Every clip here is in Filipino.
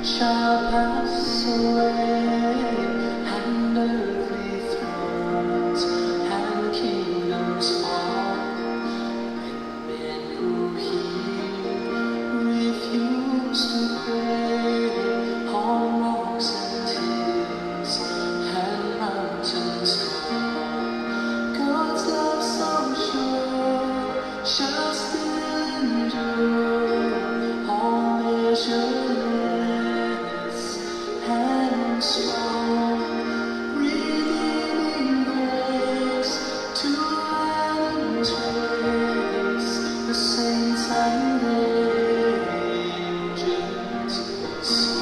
Shall pass away, and earthly thrones and kingdoms fall, and men who hear refuse to pray on rocks and hills and mountains fall. God's love so sure shall still endure all measure strong, redeeming grace to Adam's race, the saints and angels sing.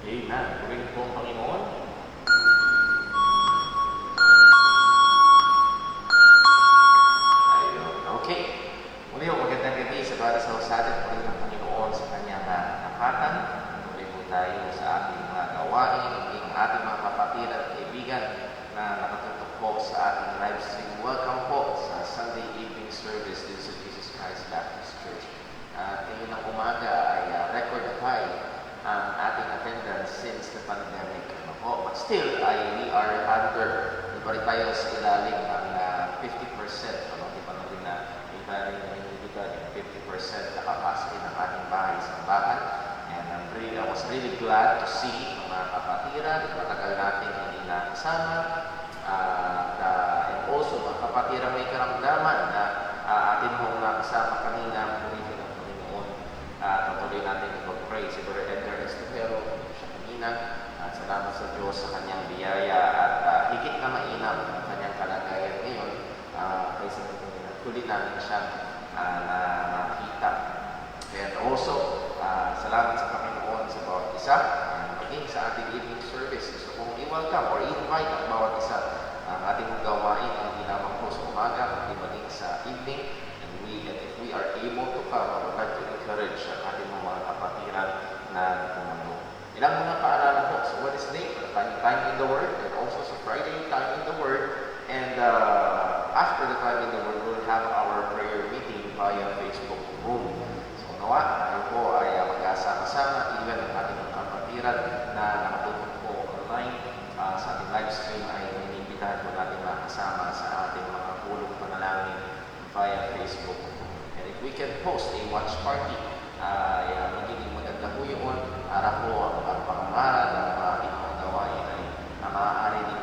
Amen. Purihin po ang Panginoon. Ayun. Okay. Muli po, magandang gabi sa para sa atin. Purihin ang Panginoon sa kanyang nakatan. Tuloy po tayo sa ating mga gawain, ang ating mga kapatid at kaibigan na nakatutok po sa ating live stream. Welcome po sa Sunday evening service din sa Jesus Christ Baptist Church. Ngayon ng umaga ay record high ang ating attendance since the pandemic. But still, we are under, di pa rin tayo sa ilalim ng 50%. Di pa rin na iba rin yung 50% na capacity ng ating bahay sa bahan. And I was really glad to see mga kapatiran, matagal natin hindi nakasama. And also, mga kapatiran may karamdaman na atin mong nakasama kanina, purihin ng Panginoon. Patuloy natin mag-pray si Brother Edgar Estupero siya kanina. At salamat sa Diyos sa kanyang biyaya at higit na mainam ang kanyang kalagayan ngayon kaysa huli namin siya na makita. And also, salamat sa Panginoon sa bawat isa. Maging sa ating evening service, gusto kong i-welcome or i-invite ang bawat isa ang ating gawain na hindi lamang po sa umaga, kundi maging sa evening. And if we are able to come, I would like to encourage ang ating mga kapatiran na tumulong. Ilang mga paalala po sa Wednesday, time in the Word, and also sa Friday, time in the Word. And after the time in the Word, we'll have our prayer meeting via Facebook Room. So nawa, tayo po ay magkasama-sama, even ang ating mga kapatiran na nakatutok po online sa ating live stream ay inimbitahan po natin mga kasama sa ating mga pulong panalangin via Facebook. And if we can host a watch party, magiging maganda po yun para po ang pangamarad ng mga ating mga gawain ay maaari din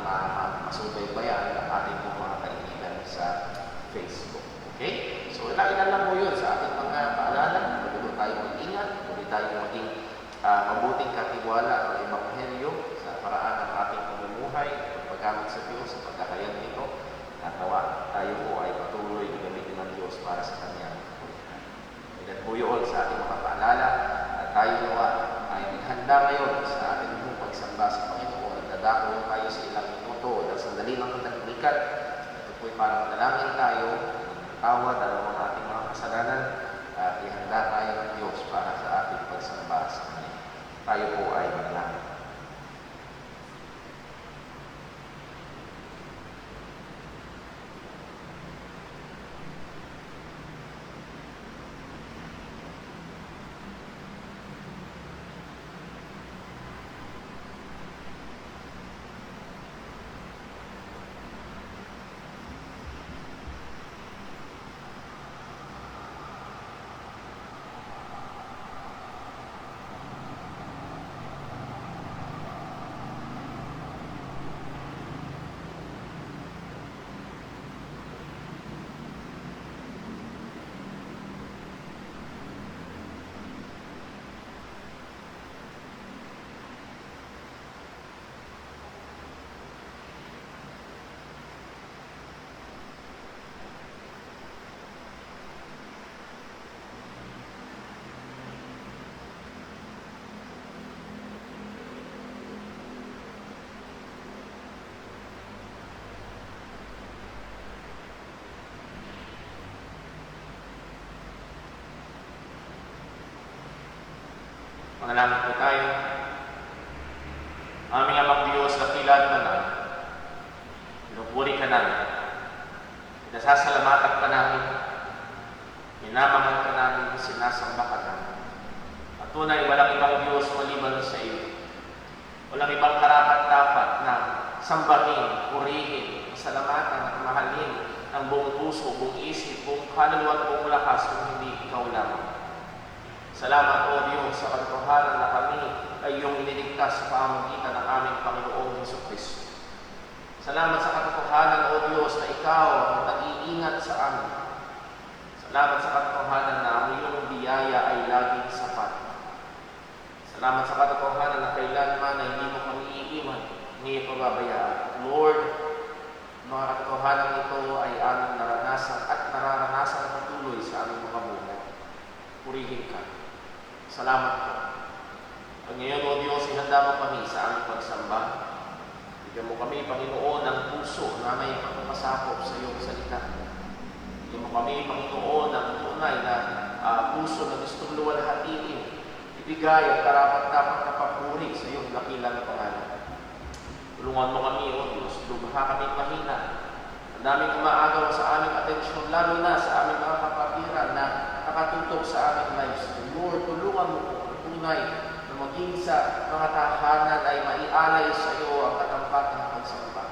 masubaybayan ng ating mga kaibigan sa Facebook. Okay? So, ilan lang po yun sa ating mga paalala. Pagod tayo mag-ingat, pagod tayo maging mabuting katiwala ng Ebanghelyo sa paraan ng ating pamumuhay, paggamit sa Diyos, sa pagkakayang nito, at nawa tayo po ay patuloy gamitin ng Diyos para sa Kanyang kapulitan. Ilan po yun sa ating mga paalala, at tayo nawa ay naghanda ngayon sa ating mong pagsamba sa Panginoon. Dadako tayo sa ilang minuto dahil sandali lang ang naglikat. Ito po'y para manalangin tayo, tawad ang mga ating mga kasalanan, at ihanda tayo ng Diyos para sa ating pagsamba sa Kanya. Tayo po ay manalangin. Manalangin po tayo. Aming Amang Diyos, dakilan ka na. Pinupuri ka namin. Pinasasalamatan ka namin. Minamahal ka namin. Sinasamba ka namin. At tunay, walang ibang Diyos maliban sa iyo. Walang ibang karapat-dapat na sambahin, purihin, salamatan at mahalin ng buong puso, buong isip, buong kaluluwa at buong lakas kung hindi ikaw lamang. Salamat, O Diyos, sa katotohanan na kami ay iyong iniligtas sa pamamagitan ng aming Panginoong Jesucristo. Salamat sa katotohanan, O Diyos, na ikaw ang nag-iingat sa amin. Salamat sa katotohanan na ang iyong biyaya ay laging sapat. Salamat sa katotohanan na kailanman ay hindi mo kami iiwan, hindi pababayaan. Lord, mga katotohanan ito ay aming naranasan at nararanasan patuloy sa aming mga buhay. Purihin ka. Salamat po. At ngayon, O Diyos, ihanda mo kami sa aming pagsamba. Bigyan mo kami, Panginoon, ng puso na may pagpapasakop sa iyong salita. Bigyan mo kami, Panginoon, ng tunay na puso na gustong luwalhatiin. Ibigay ang karapat-dapat na papuri sa iyong dakilang pangalan. Tulungan mo kami, O Diyos, lubha kami mahina. Ang daming umaagaw sa aming atensyon, lalo na sa aming mga kapatiran na nakatutok sa aming lives. Lord, tulungan mo po ang tunay na maging sa mga tahanan ay maialay sa iyo ang katampatan ng pagsamba.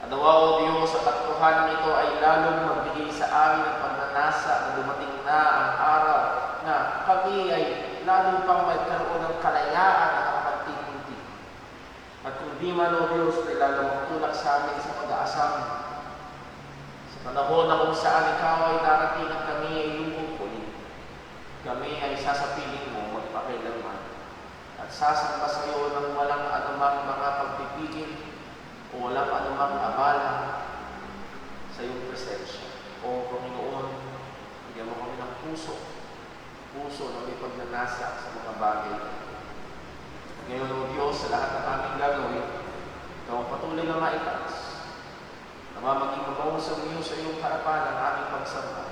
At nawa, O Diyos, sa katotohanan ito ay lalong magbigay sa amin ang pagnanasa na dumating na ang araw na kami ay lalong pang magkaroon ng kalayaan at kapagtinti. At kung di man, O Diyos, ay lalong magtulak sa amin sa pag-aasam. Sa panahon na kung saan ikaw ay darating at kami ay lumupulin, kami ay sasapiling mo magpakailanman at sasamba sa iyo ng walang anumang mga pagpipigil o walang anumang abala sa iyong presensya. O Panginoon, bigyan mo kami ng puso na may pagnanasa sa mga bagay. Ngayon, O Diyos, sa lahat ng aming gagawin, ikaw ang patuloy na maitaas. Nawa maging mabaw sa iyong harapan ang aming pagsamba.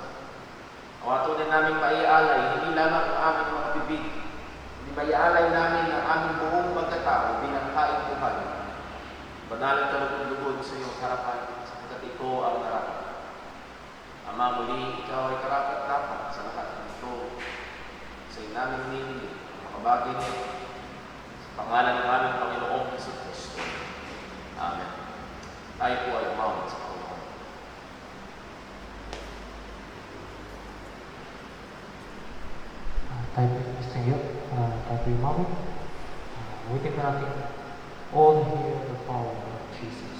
Awato na namin maialay, hindi lamang ang aming mga bibig, hindi maialay namin ang aming buong pagkatao bilang kain buhay. Banalang kalugod-lugod sa iyong harapan, sapagkat ito ang narapat. Ama, muli, ikaw ay karapat-dapat sa lahat ng ito. Sa namin nini, ang mga bagay nito, sa pangalan ng aming Panginoong Jesucristo. Amen. Tayo po ay umawat sa Panginoon. Tayo po gusto nyo, tayo po umawat. Waiting pa natin all hear the power of Jesus.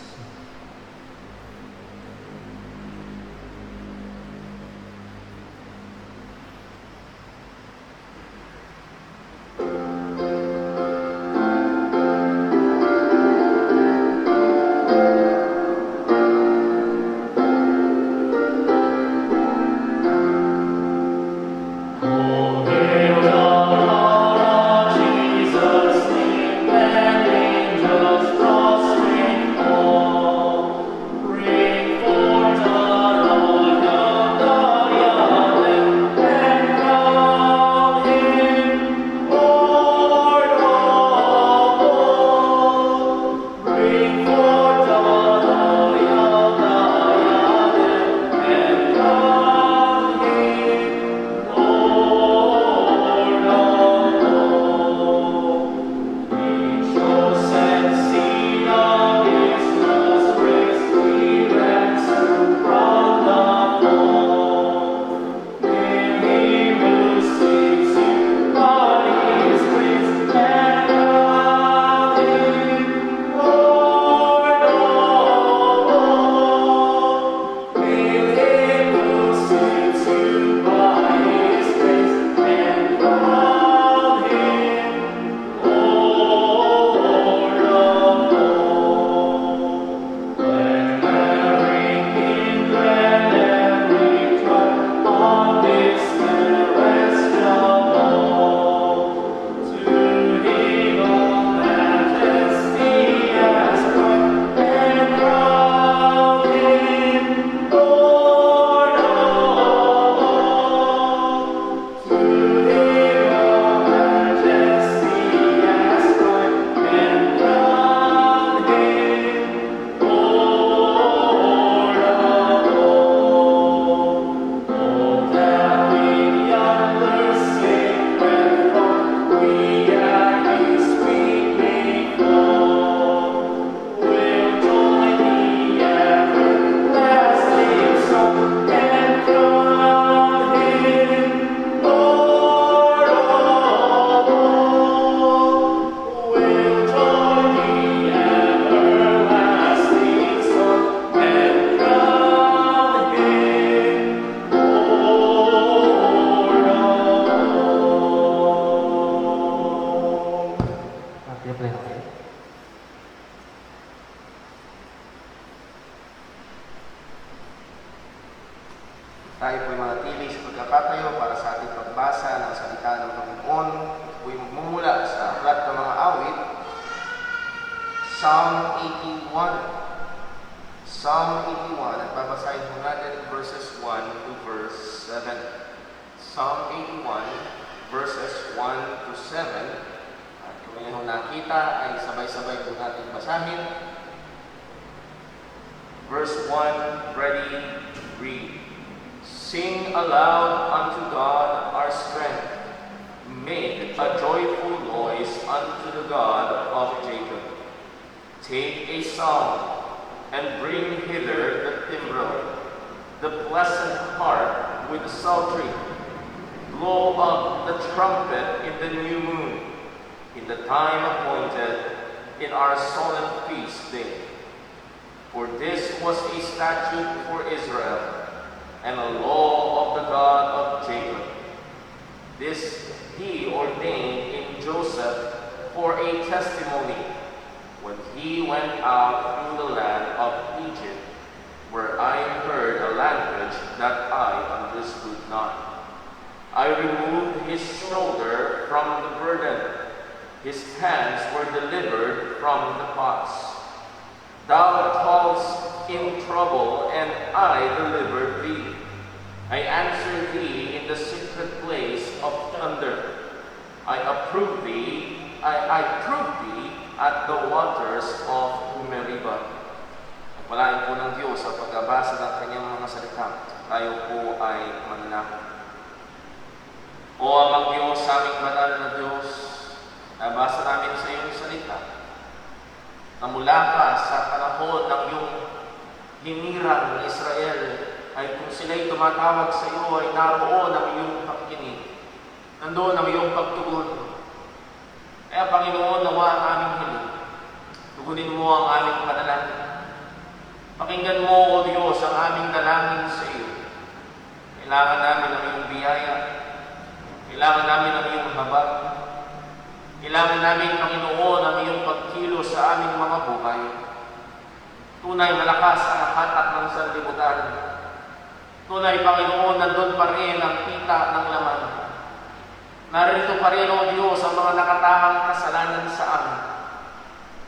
Tayo po ay manatili sa pagkakatayo para sa ating pagbasa ng salita ng Panginoon. Ito ay magmumula sa aklat ng mga awit, Psalm 81. Psalm 81, at babasahin po natin verses 1 to verse 7. Psalm 81, verses 1 to 7. At kung inyong nakita ay sabay-sabay po natin basahin. Verse 1, ready, read. Sing aloud unto God our strength. Make a joyful noise unto the God of Jacob. Take a song and bring hither the timbrel, the pleasant harp with the psaltery. Blow up the trumpet in the new moon, in the time appointed, in our solemn feast day. For this was a statute for Israel, and a law of the God of Jacob. This he ordained in Joseph for a testimony, when he went out through the land of Egypt, where I heard a language that I understood not. I removed his shoulder from the burden, his hands were delivered from the pots. Thou callest in trouble, and I delivered thee. I answered thee in the secret place of thunder. I proved thee at the waters of Meribah. Pagpalain po ng Diyos sa pagbabasa ng kanyang mga salita. Tayo po ay mananako. O amang Diyos, sa aming banal na Diyos, nabasa namin sa iyong salita na mula pa sa panahon ng iyong hinirang ng Israel ay kung sila'y tumatawag sa iyo ay naroon ang iyong pakikinig. Nandoon ang iyong pagtugon. Kaya Panginoon, nawa ang aming hiling. Tugunin mo ang aming panalangin. Pakinggan mo, O Diyos, ang aming dalangin sa iyo. Kailangan namin ang iyong biyaya. Kailangan namin ang iyong habag. Kailangan namin, Panginoon, ang iyong pagkilos sa aming mga buhay. Tunay malakas ang hatak ng sanlibutan. Tunay, Panginoon, nandun pa rin ang kita ng laman. Narito pa rin, O Diyos, ang mga nakatahang kasalanan sa amin.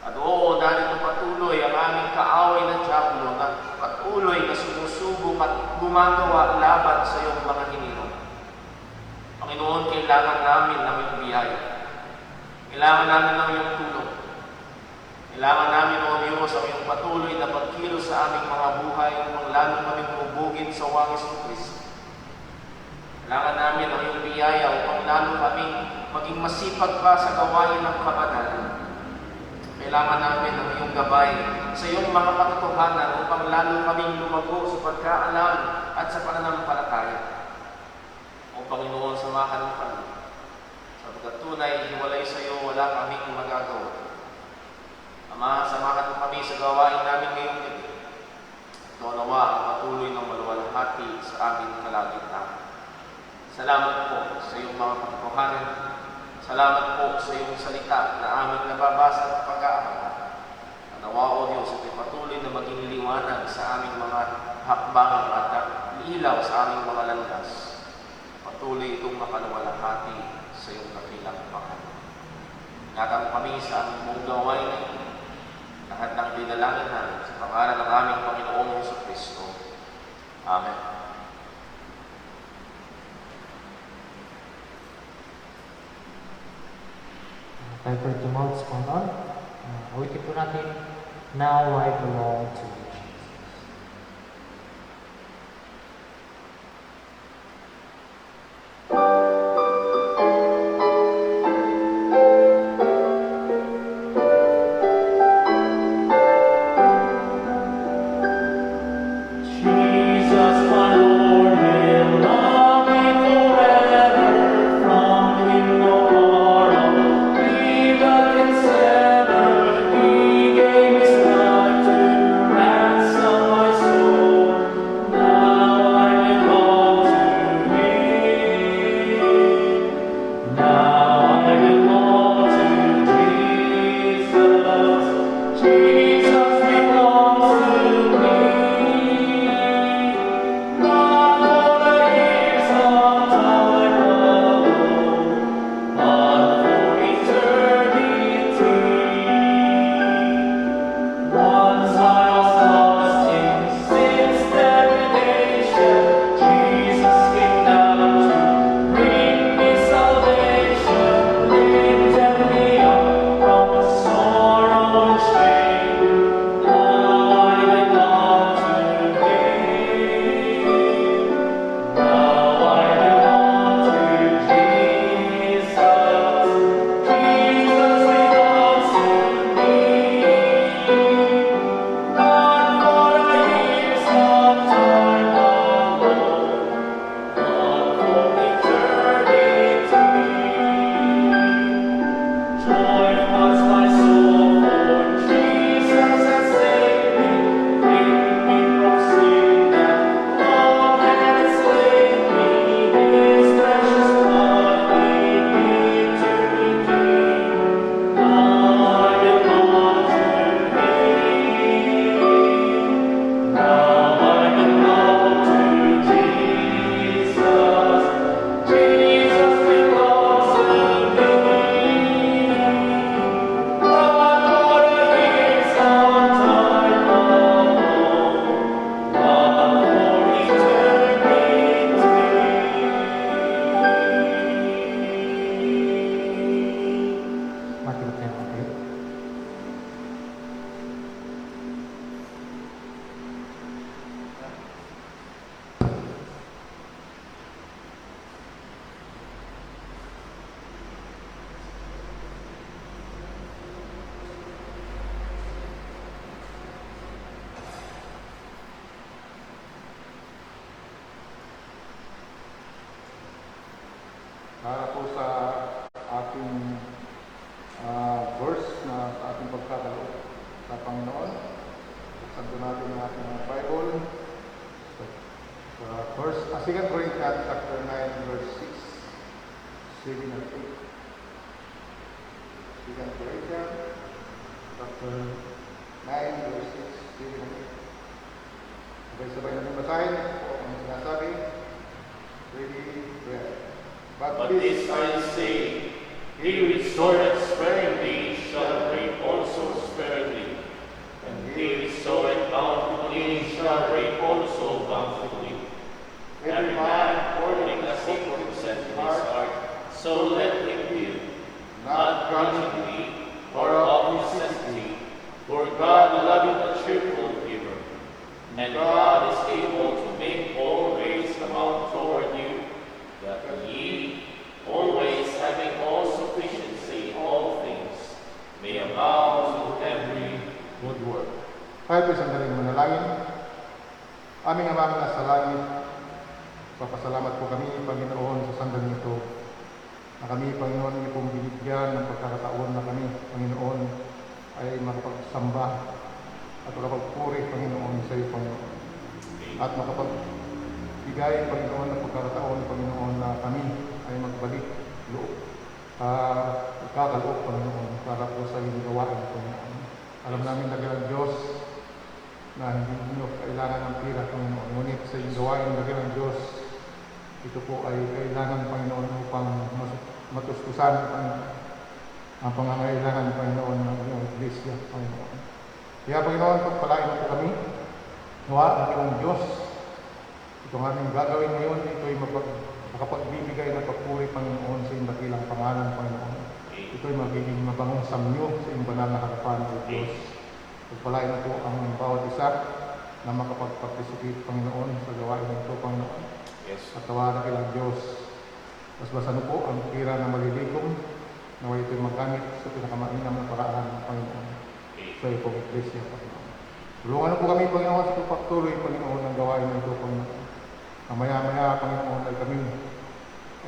At oo, narito patuloy ang aming kaaway na Diablo na patuloy na sumusubok at gumagawa laban sa iyong mga hinirang. Panginoon, kailangan namin ng iyong biyaya. Kailangan namin ng iyong tulong. Kailangan namin, O Diyos, ang iyong patuloy na pagkilos sa aming mga buhay upang lalo kaming hubugin sa wangis ng Kristo. Kailangan namin ang iyong biyaya upang lalo kaming maging masipag pa sa gawain ng kabanalan. Kailangan namin ang iyong gabay sa iyong mga katotohanan upang lalo kaming lumago sa pagkaalam at sa pananampalataya. O Panginoon, samahan mo kami. Sapagkat tunay, hiwalay sa iyo, wala kaming magagawa. Ama, samahan mo kami sa gawain namin ngayong gabi. Ito nawa ang patuloy ng maluwalhati sa aming kalagitnaan. Salamat po sa iyong mga katotohanan. Salamat po sa iyong salita na aming nababasa at pag-aaral. Nawa, O Diyos, at patuloy na maging liwanag sa aming mga hakbang at ilaw sa aming mga landas. Patuloy itong makaluwalhati sa iyong dakilang Panginoon. Ingatan kami sa aming buong gawain na ito. Lahat ng dinalangin namin sa pangalan ng aming Panginoong Jesucristo. Amen. Tayo for tumults kung on. Awitin po natin, Now I Belong to You. He gave his life to 2 Corinthians chapter 9, verse 6, 7 and 8. 2 Corinthians chapter 9, verse 6, 7 and 8. Sabay-sabay natin basahin kung ang sinasabi. Ready, prayer. But this I say, he who restoreth sparingly shall reap also sparingly, and he who soweth bountifully shall reap also bountifully. Every man according as he purposeth in his heart, so let him give, not grudgingly or of necessity, for God loveth a cheerful giver. And God is able to make all grace abound toward you, that ye, always having all sufficiency in all things, may abound to every good work. Tayo po'y sandaling manalangin. Aming Amang nasa langit, papasalamat po kami, Panginoon, sa sandaling ito. Na kami, Panginoon, ay pong binigyan ng pagkakataon na kami, Panginoon, ay makapagsamba at makapagpuri, Panginoon, sa iyo, Panginoon. At makapagbigay, Panginoon, ng pagkakataon, Panginoon, na kami ay magbalik loob. Kakaloob, Panginoon, para po sa iyong gawain, Panginoon. Alam namin na ng Diyos na hindi nyo kailangan ng pira, Panginoon. Ngunit sa iyong gawain na ng Diyos, ito po ay kailangan, Panginoon, upang matustusan, Panginoon, ang pangangailangan, Panginoon, ng iyong Iglesia, Panginoon. Kaya, Panginoon, pagpalain mo po kami, nawa ang iyong Diyos. Itong aming gagawin ngayon, ito ay makapagbibigay ng papuri, Panginoon, sa iyong dakilang pangalan, Panginoon. Ito ay magiging mabangong samyo sa iyong banal na harapan, O Diyos. Pagpalain mo po ang bawat isa na makapag-participate, Panginoon, sa gawain nito, Panginoon. At tawanan kilang Diyos. Basbasan mo po ang tira na malilikom, nawa ito'y magamit sa pinakamainam na paraan, Panginoon, sa iyo pong Iglesia, Panginoon. Tulungan mo po kami, Panginoon, sa pagpatuloy, Panginoon, ng gawain nito, Panginoon. Maya-maya, Panginoon, ay kami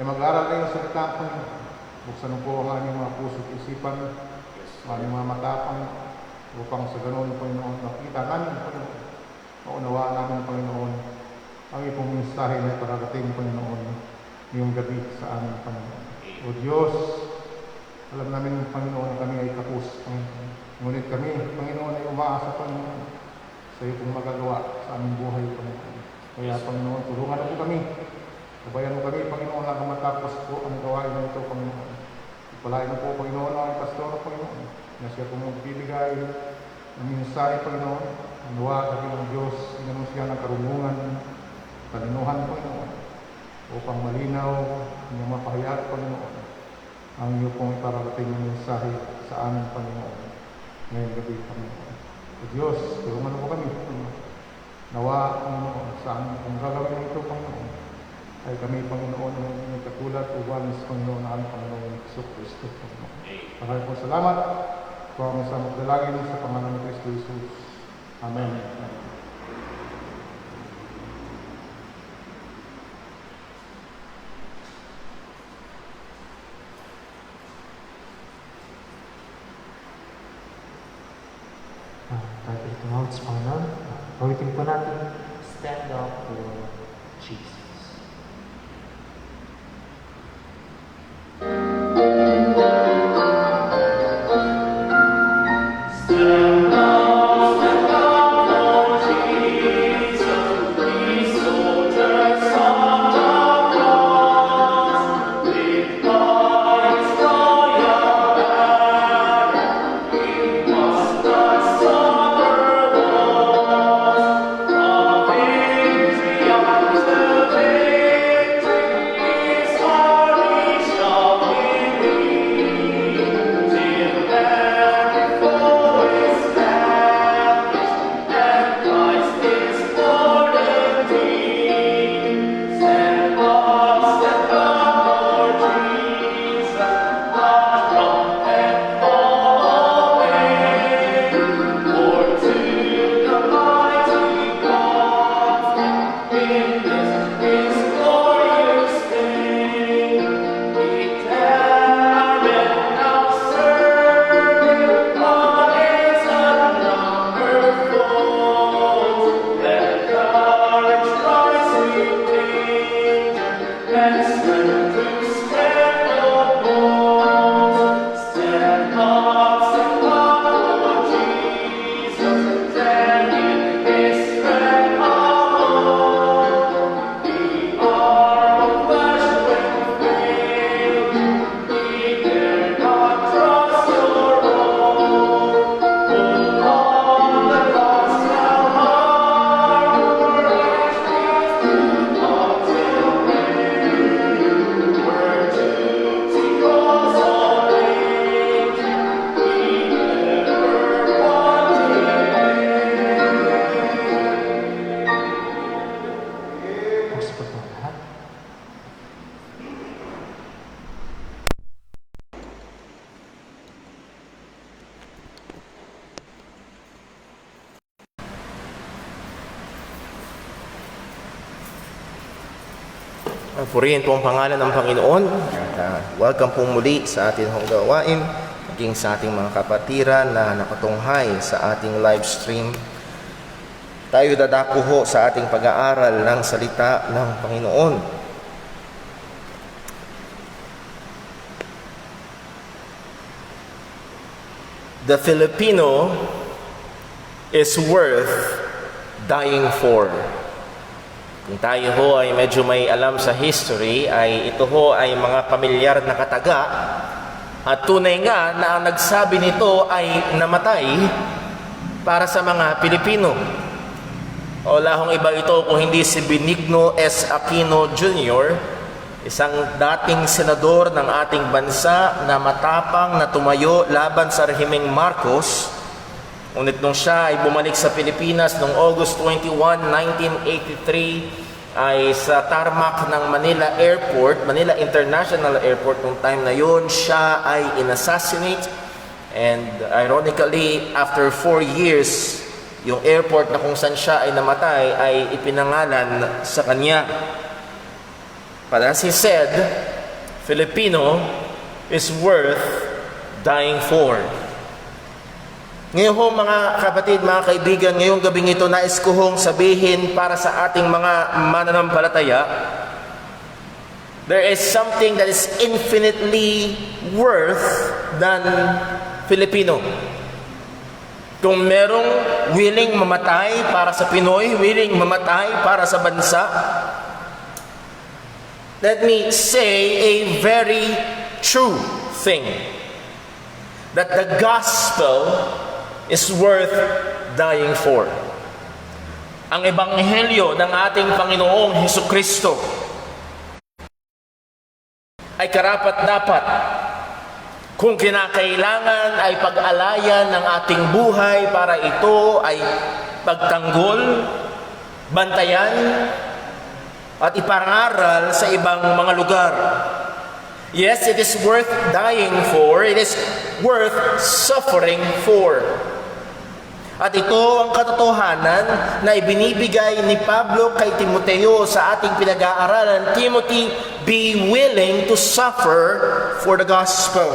ay mag-aaral kayo sa salita, Panginoon. Buksan mo po ang aming mga puso at isipan, ang aming mga mata, Panginoon, upang sa ganoon, Panginoon, nakita namin, Panginoon, maunawaan namin, Panginoon, ang ipong mensahe na pararating, Panginoon, ngayong gabi sa amin, Panginoon. O Diyos, alam namin, Panginoon, na kami ay kapos, Panginoon. Ngunit kami, Panginoon, ay umaasa, Panginoon, sa iyo pong magagawa sa aming buhay, Panginoon. Kaya, Panginoon, tulungan mo kami. Sabayan mo kami, Panginoon, na matapos po ang gawain na ito, Panginoon. Ipalain mo po, Panginoon, ang pastor, Panginoon, na siya pong magbibigay ng mensahe, Panginoon. Nawa kami ng Diyos, inanong siya ng karunungan, kalinuhan, Panginoon, upang malinaw, niyang mapahayag, Panginoon, ang iyo pong ipararating ng mensahe sa amin, Panginoon, ngayong gabi, Panginoon. O Diyos, tulungan mo kami, Panginoon. Nawa, Panginoon, sa amin kung gagawin ito, Panginoon, ay kami, Panginoon, ang katulad o walis, Panginoon, na aming Panginoon Kristo, Panginoon. Maraming po salamat po ang sa magdalangin sa pangalan ni Kristo Jesus. Amen. Tayo tumawag sa Panginoon. Pawitin po natin, stand up for Jesus. Victory on the Purihin po ang pangalan ng Panginoon. Welcome po muli sa ating gawain, maging sa ating mga kapatiran na nakatunghay sa ating live stream. Tayo dadako ho sa ating pag-aaral ng salita ng Panginoon. The Filipino is worth dying for. Kung tayo ho ay medyo may alam sa history, ay ito ho ay mga pamilyar na kataga at tunay nga na ang nagsabi nito ay namatay para sa mga Pilipino. Wala hong iba ito kung hindi si Benigno S. Aquino Jr., isang dating senador ng ating bansa na matapang na tumayo laban sa rehimeng Marcos. Ngunit nung siya ay bumalik sa Pilipinas noong August 21, 1983, ay sa tarmac ng Manila Airport, Manila International Airport, nung time na yun, siya ay inassassinate. And ironically, after 4 years, yung airport na kung saan siya ay namatay ay ipinangalan sa kanya. But as he said, Filipino is worth dying for. Ngayon ho mga kapatid, mga kaibigan, ngayong gabing ito nais ko hong sabihin para sa ating mga mananampalataya, there is something that is infinitely worth than Filipino. Kung merong willing mamatay para sa Pinoy, willing mamatay para sa bansa, let me say a very true thing, that the gospel is worth dying for. Ang ebanghelyo ng ating Panginoong Hesukristo ay karapat-dapat kung kinakailangan ay pag-alayan ng ating buhay para ito ay pagtanggol, bantayan, at ipangaral sa ibang mga lugar. Yes, it is worth dying for. It is worth suffering for. At ito ang katotohanan na ibinibigay ni Pablo kay Timoteo sa ating pinag-aaralan. Timothy, be willing to suffer for the gospel.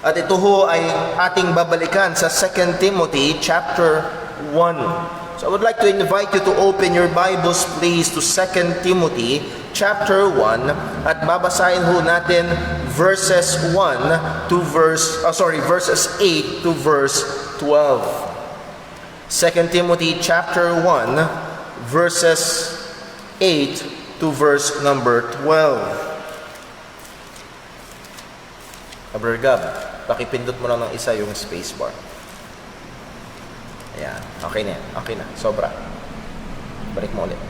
At ito ho ay ating babalikan sa 2 Timothy chapter 1. So I would like to invite you to open your Bibles please to 2 Timothy chapter 1 at babasahin ho natin verses 8 to verse 12. 2 Timothy chapter 1 verses 8 to verse number 12. Abergab, pakipindot mo lang ng isa yung spacebar. Ayan, okay na yan. Okay na, sobra. Balik mo ulit.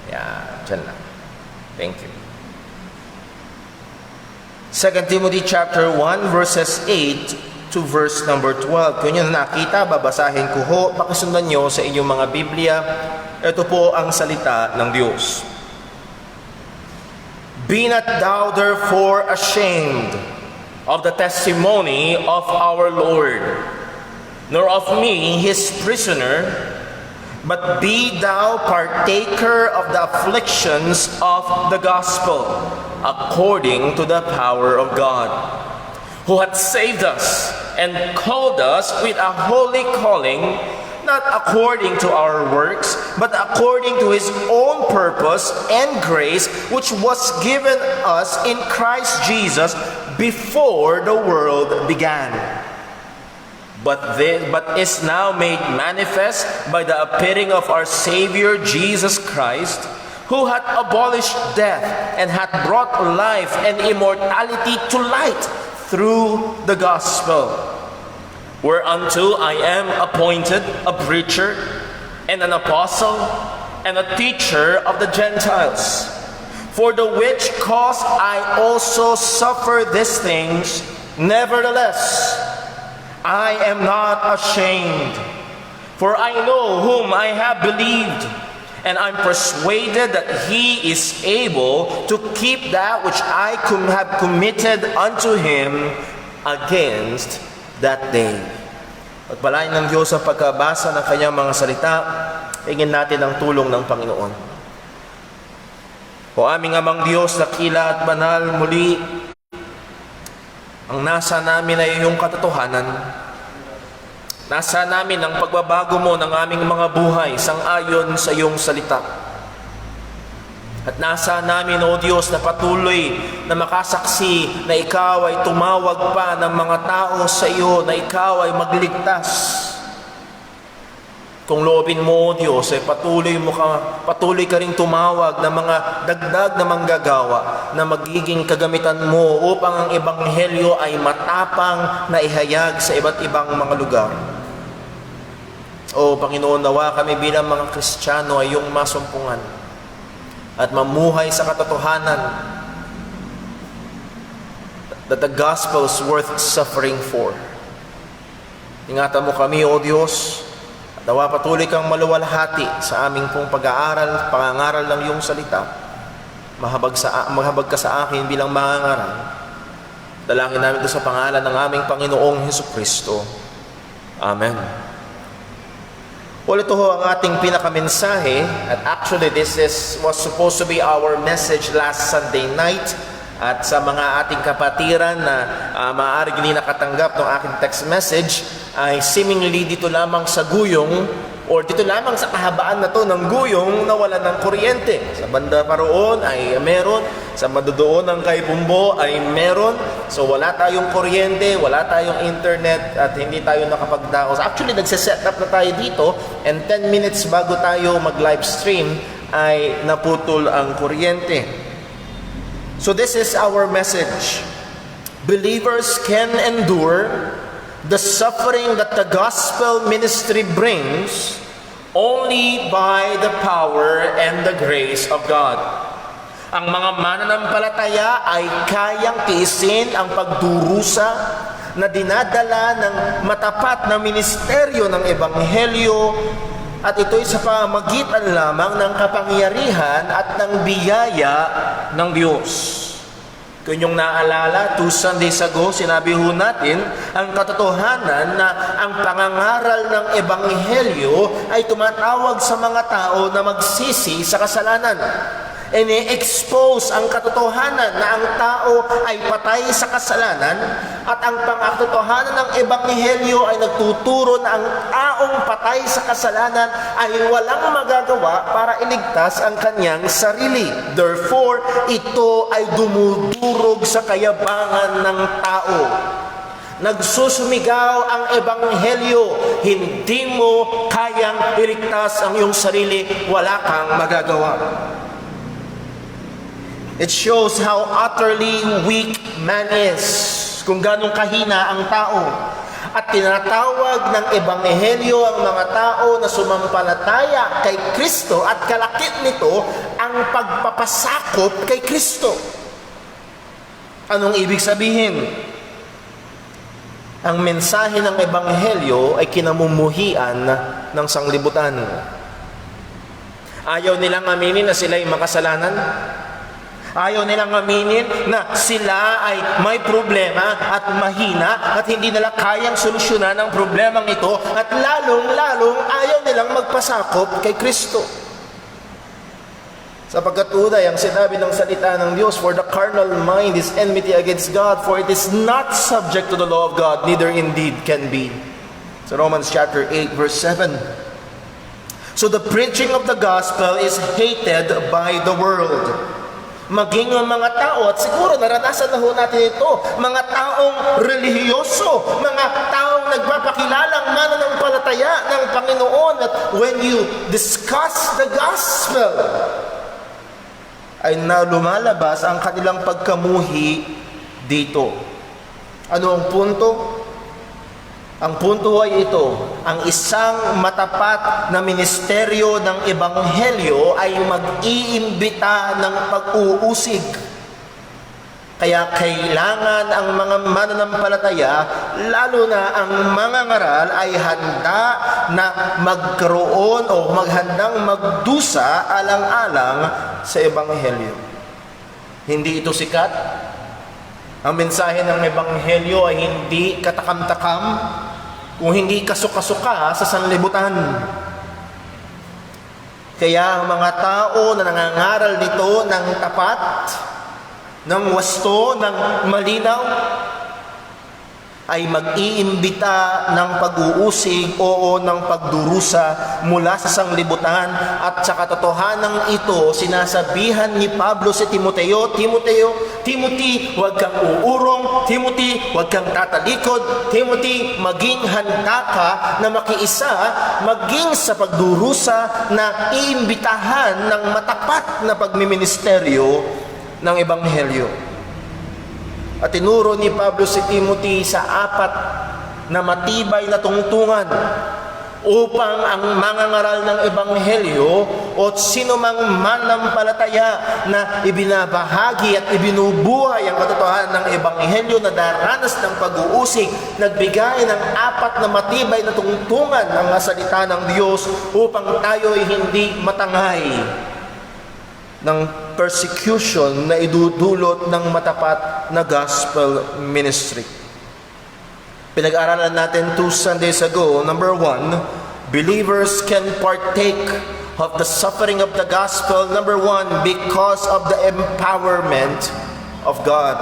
Ayan, dyan lang. Thank you. 2 Timothy chapter 1 verses 8 to verse number 12. Kung yun nakita, babasahin ko ho. Pakisundan nyo sa inyong mga Biblia. Ito po ang salita ng Diyos. Be not thou therefore ashamed of the testimony of our Lord, nor of me his prisoner, but be thou partaker of the afflictions of the gospel, according to the power of God, who hath saved us and called us with a holy calling, not according to our works, but according to his own purpose and grace, which was given us in Christ Jesus before the world began, but is now made manifest by the appearing of our Savior Jesus Christ, who hath abolished death and hath brought life and immortality to light through the gospel, whereunto I am appointed a preacher and an apostle and a teacher of the Gentiles. For the which cause I also suffer these things, nevertheless I am not ashamed. For I know whom I have believed, and I'm persuaded that he is able to keep that which I have committed unto him against that day. Pagpalain ng Diyos ang pagkabasa ng kanyang mga salita, hingin natin ang tulong ng Panginoon. O aming amang Diyos, dakila at banal, muli, ang nasa namin ay iyong katotohanan. Nasa namin ang pagbabago mo ng aming mga buhay sang-ayon sa iyong salita. At nasa namin, O Diyos, na patuloy na makasaksi na ikaw ay tumawag pa ng mga tao sa iyo, na ikaw ay magligtas. Kung loobin mo, O Diyos, ay patuloy ka ring tumawag ng mga dagdag na manggagawa na magiging kagamitan mo upang ang ebanghelyo ay matapang na ihayag sa iba't ibang mga lugar. O Panginoon, nawa kami bilang mga Kristiyano ay iyong masumpungan at mamuhay sa katotohanan that the gospel is worth suffering for. Ingatan mo kami, O Diyos, at nawa patuloy kang maluwalhati sa aming pong pag-aaral, pangangaral ng iyong salita. Mahabag ka sa akin bilang mangangaral. Dalangin namin ito sa pangalan ng aming Panginoong Hesukristo. Amen. Well, ito ho ang ating pinakamensahe, at actually this was supposed to be our message last Sunday night. At sa mga ating kapatiran na maaaring hindi nakatanggap ng aking text message, ay seemingly dito lamang sa Guyong, or dito lamang sa kahabaan na to ng Guyong, nawala ng kuryente. Sa banda pa roon ay meron, sa madudoon ng kay Bumbo ay meron. So wala tayong kuryente, wala tayong internet, at hindi tayo nakapagdaos. Actually, nagsiset up na tayo dito, and 10 minutes bago tayo mag-live stream ay naputol ang kuryente. So this is our message. Believers can endure the suffering that the gospel ministry brings only by the power and the grace of God. Ang mga mananampalataya ay kayang tiisin ang pagdurusa na dinadala ng matapat na ministeryo ng Ebanghelyo, at ito'y sa pamagitan lamang ng kapangyarihan at ng biyaya ng Diyos. Kung yung naalala, 2 Sundays ago, sinabi ho natin ang katotohanan na ang pangangaral ng Ebanghelyo ay tumatawag sa mga tao na magsisi sa kasalanan. Ini-expose ang katotohanan na ang tao ay patay sa kasalanan, at ang pangkatotohanan ng Ebanghelyo ay nagtuturo na ang taong patay sa kasalanan ay walang magagawa para iligtas ang kanyang sarili. Therefore, ito ay dumudurog sa kayabangan ng tao. Nagsusumigaw ang Ebanghelyo, hindi mo kayang iligtas ang iyong sarili, wala kang magagawa. It shows how utterly weak man is, kung ganong kahina ang tao. At tinatawag ng Ebanghelyo ang mga tao na sumampalataya kay Kristo, at kalakip nito ang pagpapasakop kay Kristo. Anong ibig sabihin? Ang mensahe ng Ebanghelyo ay kinamumuhian ng sanglibutan. Ayaw nilang aminin na sila'y makasalanan. Ayaw nilang aminin na sila ay may problema at mahina, at hindi nila kayang solusyonan ang problemang ito, at lalong-lalong ayaw nilang magpasakop kay Kristo. Sapagkat tunay ang sinabi ng salita ng Diyos, for the carnal mind is enmity against God, for it is not subject to the law of God, neither indeed can be. So Romans chapter 8 verse 7. So the preaching of the gospel is hated by the world. Maging ang mga tao, at siguro naranasan na ho natin ito, mga taong relihiyoso, mga taong nagpapakilalang mananampalataya ng Panginoon, at when you discuss the gospel, ay lumalabas ang kanilang pagkamuhi dito. Ano ang punto? Ang punto ay ito: ang isang matapat na ministeryo ng Ebanghelyo ay mag-iimbita ng pag-uusig. Kaya kailangan ang mga mananampalataya, lalo na ang mga ngaral, ay handa na magkaroon o maghandang magdusa alang-alang sa Ebanghelyo. Hindi ito sikat. Ang mensahe ng Ebanghelyo ay hindi katakam-takam. kung hindi kasuka-suka sa sanlibutan. Kaya ang mga tao na nangangaral nito ng tapat, ng wasto, ng malinaw, ay mag-iimbita ng pag-uusig o ng pagdurusa mula sa sanglibutan. At sa katotohanan ito, sinasabihan ni Pablo si Timoteo, Timothy, huwag kang uurong. Timothy, huwag kang tatalikod. Timothy, maging handa ka na makiisa, maging sa pagdurusa na iimbitahan ng matapat na pagmiministeryo ng Ebanghelyo. At tinuro ni Pablo si Timothy sa 4 na matibay na tungtungan upang ang mangangaral ng Ebanghelyo o sino mang manampalataya na ibinabahagi at ibinubuhay ang katotohanan ng Ebanghelyo na daranas ng pag-uusig, nagbigay ng 4 na matibay na tungtungan ang salita ng Diyos upang tayo ay hindi matangay ng persecution na idudulot ng matapat na gospel ministry. Pinag-aralan natin 2 Sundays ago, number 1, believers can partake of the suffering of the gospel, number 1, because of the empowerment of God.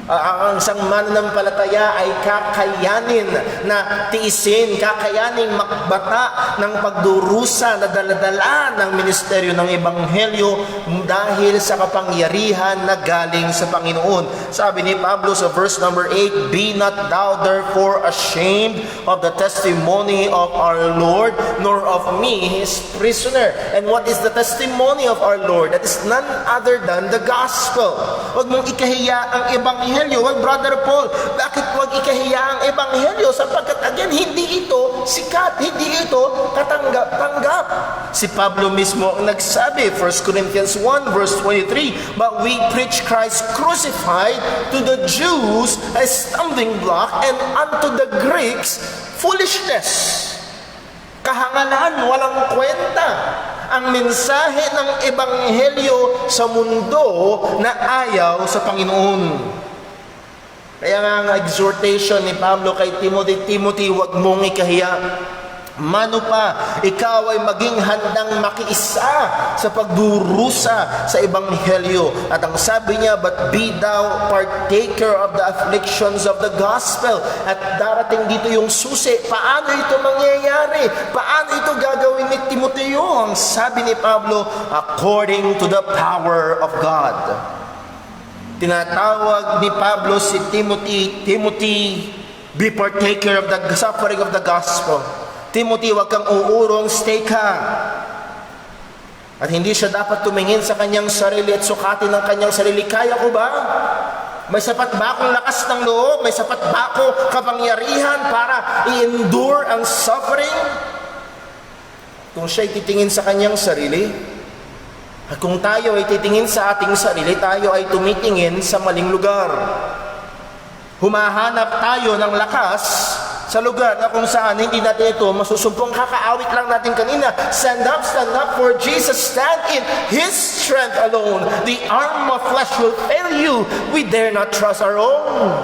Ang isang mananampalataya ay kakayanin na tiisin, kakayaning makbata ng pagdurusa na daladala ng ministeryo ng Ebanghelyo dahil sa kapangyarihan na galing sa Panginoon. Sabi ni Pablo sa verse number 8, "Be not thou therefore ashamed of the testimony of our Lord, nor of me, his prisoner." And what is the testimony of our Lord? That is none other than the gospel. Huwag mong ikahiya ang Ebanghelyo. Wag, Brother Paul, bakit wag ikahiya ang Ebanghelyo? Sapagkat again, hindi ito sikat, hindi ito katanggap-tanggap. Si Pablo mismo ang nagsabi, 1 Corinthians 1 verse 23, "But we preach Christ crucified, to the Jews a stumbling block, and unto the Greeks foolishness." Kahangalan, walang kwenta ang mensahe ng Ebanghelyo sa mundo na ayaw sa Panginoon. Kaya nga ang exhortation ni Pablo kay Timothy, huwag mong ikahiya. Mano pa, ikaw ay maging handang makiisa sa pagdurusa sa Ebanghelyo. At ang sabi niya, "But be thou partaker of the afflictions of the gospel." At darating dito yung susi. Paano ito mangyayari? Paano ito gagawin ni Timoteo? Ang sabi ni Pablo, "According to the power of God." Tinatawag ni Pablo si Timothy, be partaker of the suffering of the gospel. Timothy, wag kang uurong, stay ka. At hindi siya dapat tumingin sa kanyang sarili at sukatin ng kanyang sarili. Kaya ko ba? May sapat ba akong lakas ng loob? May sapat ba ako kapangyarihan para i-endure ang suffering? Kung siya'y titingin sa kanyang sarili, at kung tayo ay titingin sa ating sarili, tayo ay tumitingin sa maling lugar. Humahanap tayo ng lakas sa lugar na kung saan hindi natin ito masusumpong. Kakaawit lang natin kanina. Stand up for Jesus. Stand in His strength alone. The arm of flesh will fail you. We dare not trust our own.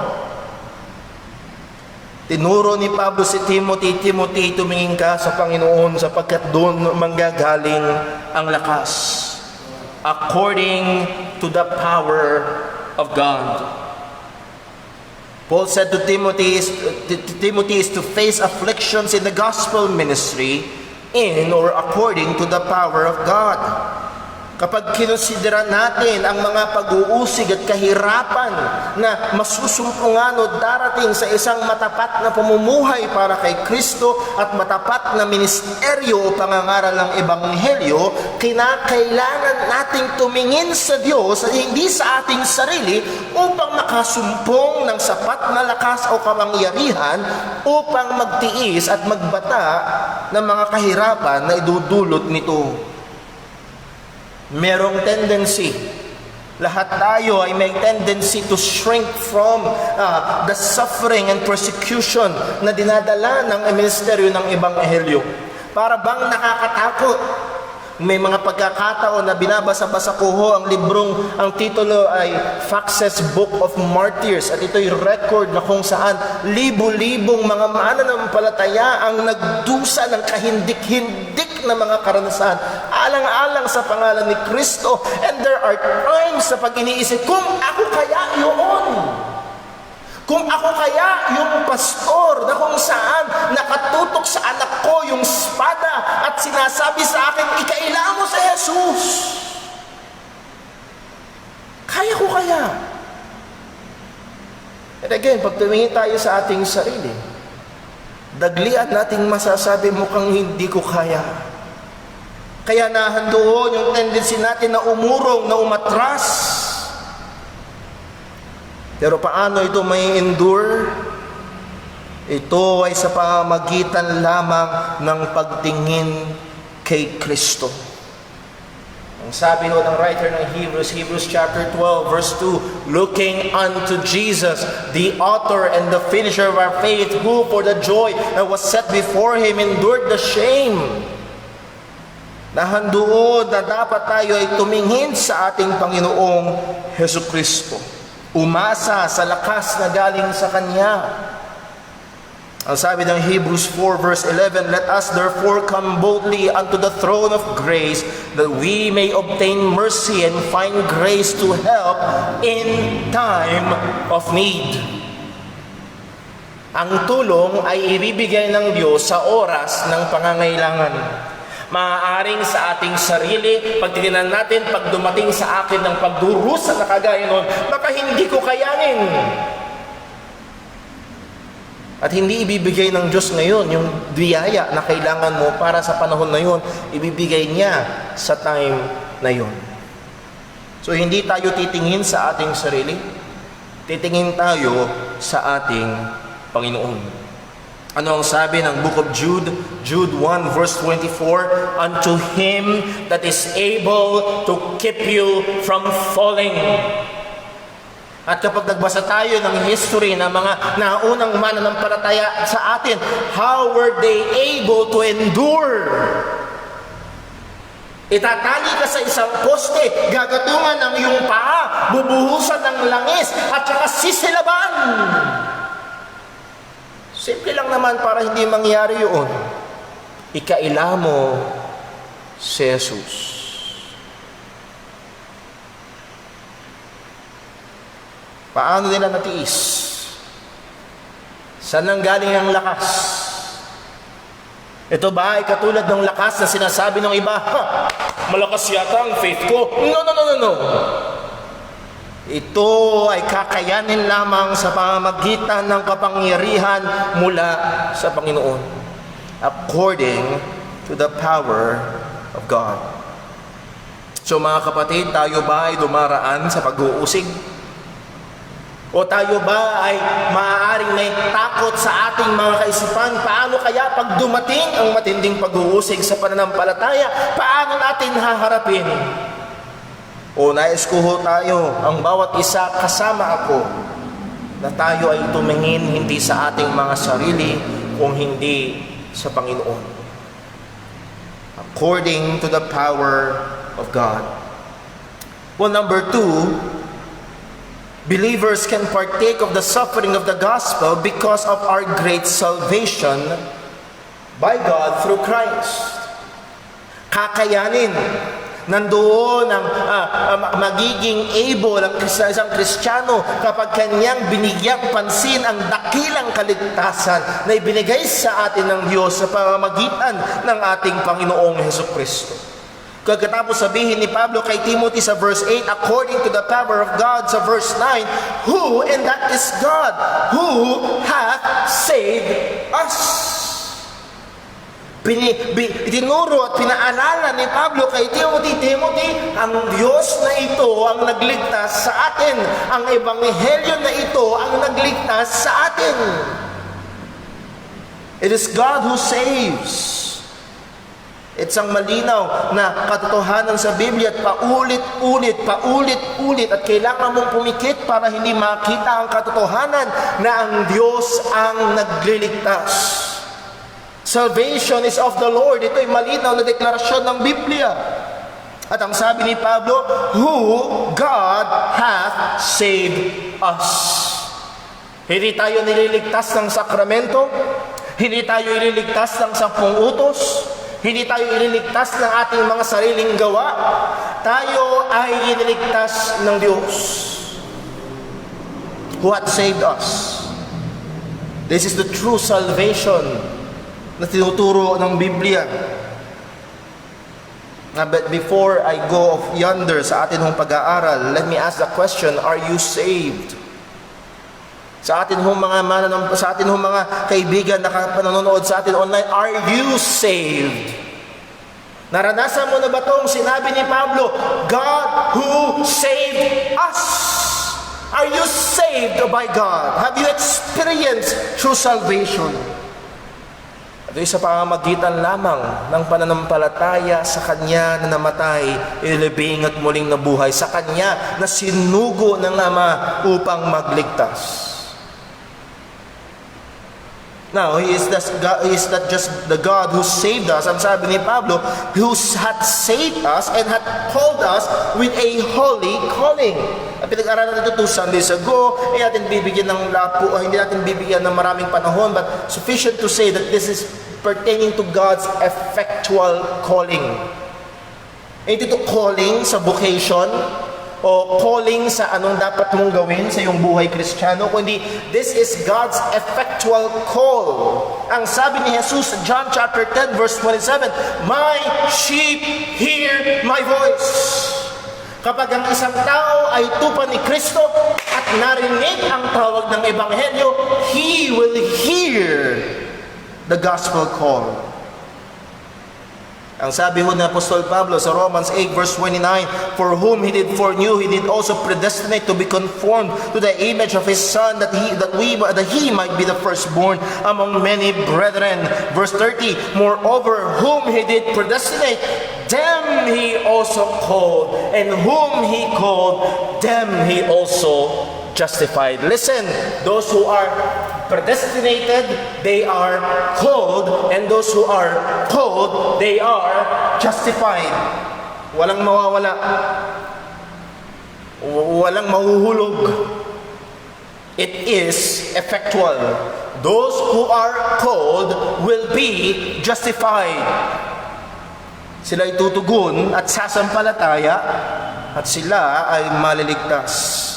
Tinuro ni Pablo si Timothy, tumingin ka sa Panginoon sapagkat doon manggagaling ang lakas. According to the power of God. Paul said to Timothy is to face afflictions in the gospel ministry in or according to the power of God. Kapag kinonsidera natin ang mga pag-uusig at kahirapan na masusumpungan o darating sa isang matapat na pamumuhay para kay Kristo at matapat na ministeryo o pangangaral ng Ebanghelyo, kinakailangan nating tumingin sa Diyos at hindi sa ating sarili upang makasumpong ng sapat na lakas o kapangyarihan upang magtiis at magbata ng mga kahirapan na idudulot nito. Merong tendency, lahat tayo ay may tendency to shrink from the suffering and persecution na dinadala ng ministeryo ng Ebanghelyo. Para bang nakakatakot, May mga pagkakataon na binabasa-basa ko ho ang librong, ang titulo ay Fox's Book of Martyrs, at ito'y record na kung saan libo-libong mga mananampalataya ang nagdusa ng kahindik-hindik na mga karanasan alang-alang sa pangalan ni Kristo. And there are times sa pag-iniisip, kung ako kaya yun, kung ako kaya yung pastor na kung saan nakatutok sa anak ko yung espada at sinasabi sa akin, ikaila mo sa Jesus. Kaya ko kaya? And again, pag tumingin tayo sa ating sarili, daglian nating masasabi, mukhang hindi ko kaya. Kaya nahandoon yung tendency natin na umurong, na umatras. Pero paano ito may endure? Ito ay sa pamamagitan lamang ng pagtingin kay Kristo. Ang sabi ho ng writer ng Hebrews chapter 12 verse 2, looking unto Jesus, the author and the finisher of our faith, who for the joy that was set before him endured the shame. Nahandoon na dapat tayo ay tumingin sa ating Panginoong Hesukristo. Umasa sa lakas na galing sa Kanya. Ang sabi ng Hebrews 4 verse 11, let us therefore come boldly unto the throne of grace, that we may obtain mercy and find grace to help in time of need. Ang tulong ay ibibigay ng Diyos sa oras ng pangangailangan. Maaaring sa ating sarili, pag tingnan natin, pag dumating sa akin ng pagdurusa na kagaya nun, baka hindi ko kayanin. At hindi ibibigay ng Diyos ngayon yung biyaya na kailangan mo para sa panahon na yun, ibibigay niya sa time na yun. So hindi tayo titingin sa ating sarili, titingin tayo sa ating Panginoon. Ano ang sabi ng book of Jude? Jude 1 verse 24, unto Him that is able to keep you from falling. At kapag nagbasa tayo ng history ng mga naunang mananampalataya sa atin, how were they able to endure? Itatali ka sa isang poste, gagatungan ng iyong paa, bubuhusan ng langis, at saka sisilaban. Simple lang naman para hindi mangyari yun. Ikaila mo si Jesus. Paano nila natiis? Saan nang galing ang lakas? Ito ba ay katulad ng lakas na sinasabi ng iba, malakas yata ang faith ko? No. Ito ay kakayanin lamang sa pamamagitan ng kapangyarihan mula sa Panginoon, according to the power of God. So mga kapatid, tayo ba ay dumaraan sa pag-uusig? O tayo ba ay maaaring may takot sa ating mga kaisipan? Paano kaya pag dumating ang matinding pag-uusig sa pananampalataya? Paano natin haharapin? O nais ko ho tayo, ang bawat isa kasama ako, na tayo ay tumingin hindi sa ating mga sarili, kung hindi sa Panginoon. According to the power of God. Well, number 2, believers can partake of the suffering of the gospel because of our great salvation by God through Christ. Kakayanin. Nandoon ang magiging able ang isang Kristiyano kapag kanyang binigyang pansin ang dakilang kaligtasan na ibinigay sa atin ng Diyos sa pamamagitan ng ating Panginoong Hesukristo. Pagkatapos sabihin ni Pablo kay Timothy sa verse 8, according to the power of God sa verse 9, who, and that is God, who hath saved us. Itinuro at pinaalala ni Pablo kay Timothy, ang Diyos na ito ang nagligtas sa atin. Ang Ebanghelyo na ito ang nagligtas sa atin. It is God who saves. It's ang malinaw na katotohanan sa Biblia at paulit-ulit at kailangan mong pumikit para hindi makita ang katotohanan na ang Diyos ang nagliligtas. Salvation is of the Lord. Ito ay malinaw na deklarasyon ng Biblia. At ang sabi ni Pablo, who God hath saved us. Hindi tayo nililigtas ng sakramento, hindi tayo ililigtas ng 10 utos, hindi tayo ililigtas ng ating mga sariling gawa. Tayo ay iniligtas ng Diyos who hath saved us. This is the true salvation na tinuturo ng Biblia. But before I go off yonder sa atin hong pag-aaral, let me ask the question, are you saved? Sa atin hong mga kaibigan na panonood sa atin online, are you saved? Naranasan mo na ba itong sinabi ni Pablo, God who saved us? Are you saved by God? Have you experienced true salvation? Ito ay sa pamamagitan lamang ng pananampalataya sa Kanya na namatay, inilibing at muling nabuhay, sa Kanya na sinugo ng Ama upang magligtas. Now, He is not just the God who saved us. Ang sabi ni Pablo, who hath saved us and hath called us with a holy calling. At pinag-aralan natin ito 2 Sundays ago, hindi natin bibigyan ng maraming panahon, but sufficient to say that this is pertaining to God's effectual calling. Hindi ito calling sa vocation, o calling sa anong dapat mong gawin sa iyong buhay Kristiyano, kundi this is God's effectual call. Ang sabi ni Jesus sa John chapter 10 verse 27, my sheep hear my voice. Kapag ang isang tao ay tupa ni Kristo at narinig ang tawag ng Ebanghelyo, he will hear the gospel call. Ang sabi ho ng Apostol Pablo sa Romans 8 verse 29, for whom He did foreknew, He did also predestinate to be conformed to the image of His Son, that He might be the firstborn among many brethren. Verse 30, moreover, whom He did predestinate, them He also called, and whom He called, them He also justified. Listen, those who are predestinated, they are called, and those who are called, they are justified. Walang mawawala. Walang mahuhulog. It is effectual. Those who are called will be justified. Sila ay tutugon at sasampalataya at sila ay maliligtas.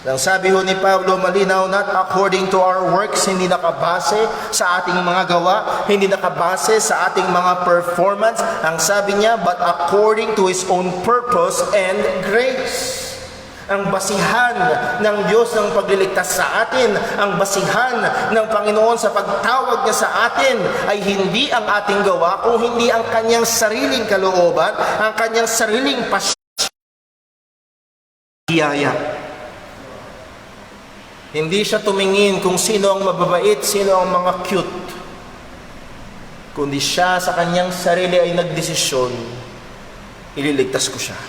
Ang sabi ho ni Pablo, malinaw, not according to our works, hindi nakabase sa ating mga gawa, hindi nakabase sa ating mga performance. Ang sabi niya, but according to His own purpose and grace. Ang basihan ng Diyos ng pagliligtas sa atin, ang basihan ng Panginoon sa pagtawag niya sa atin ay hindi ang ating gawa, kung hindi ang Kanyang sariling kalooban, ang Kanyang sariling pasiyaya. Hindi siya tumingin kung sino ang mababait, sino ang mga cute. Kundi siya sa kanyang sarili ay nagdesisyon, ililigtas ko siya.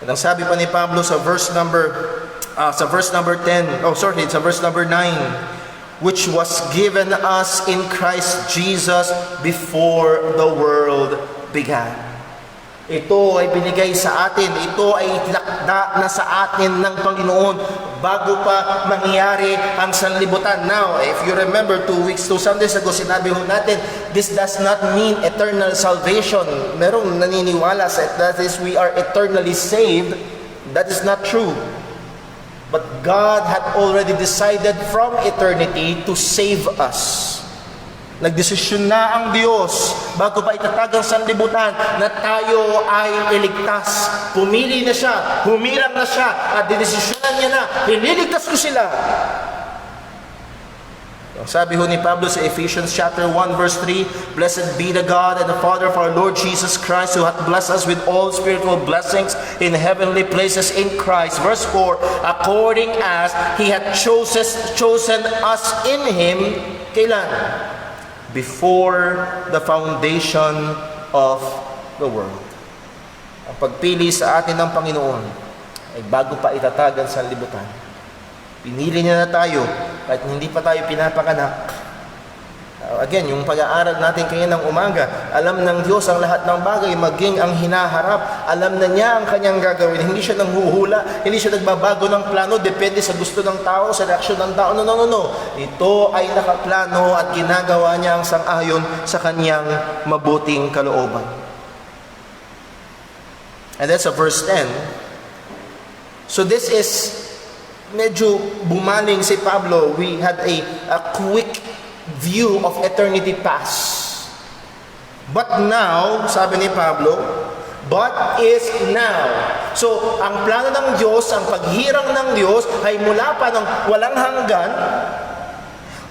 At ang sabi pa ni Pablo sa verse number 9, which was given us in Christ Jesus before the world began. Ito ay binigay sa atin, ito ay itinakda na sa atin ng Panginoon bago pa mangyari ang sanlibutan. Now, if you remember 2 Sundays ago, sinabi ho natin, this does not mean eternal salvation. Merong naniniwala sa that is we are eternally saved. That is not true. But God had already decided from eternity to save us. Nagdesisyon na ang Diyos bago pa itatag ang sanlibutan na tayo ay iligtas. Pumili na siya, humirang na siya, at dinesisyonan niya na, ililigtas ko sila. Sabi ho ni Pablo sa Ephesians chapter 1 verse 3, blessed be the God and the Father of our Lord Jesus Christ, who hath blessed us with all spiritual blessings in heavenly places in Christ. Verse 4, according as He hath chosen us in Him, kailan? Before the foundation of the world. Ang pagpili sa atin ng Panginoon ay bago pa itatag ang sanlibutan. Pinili niya na tayo kahit hindi pa tayo pinapanganak. Again, yung pag-aaral natin kaninang umaga, alam ng Diyos ang lahat ng bagay, maging ang hinaharap. Alam na niya ang kanyang gagawin. Hindi siya nanghuhula, hindi siya nagbabago ng plano, depende sa gusto ng tao, sa reaksyon ng tao. No. Ito ay nakaplano at ginagawa niya ang sang-ayon sa kanyang mabuting kalooban. And that's a verse 10. So this is medyo bumaling si Pablo. We had a quick view of eternity past. But now, sabi ni Pablo, but is now. So, ang plano ng Diyos, ang paghirang ng Diyos ay mula pa ng walang hanggan,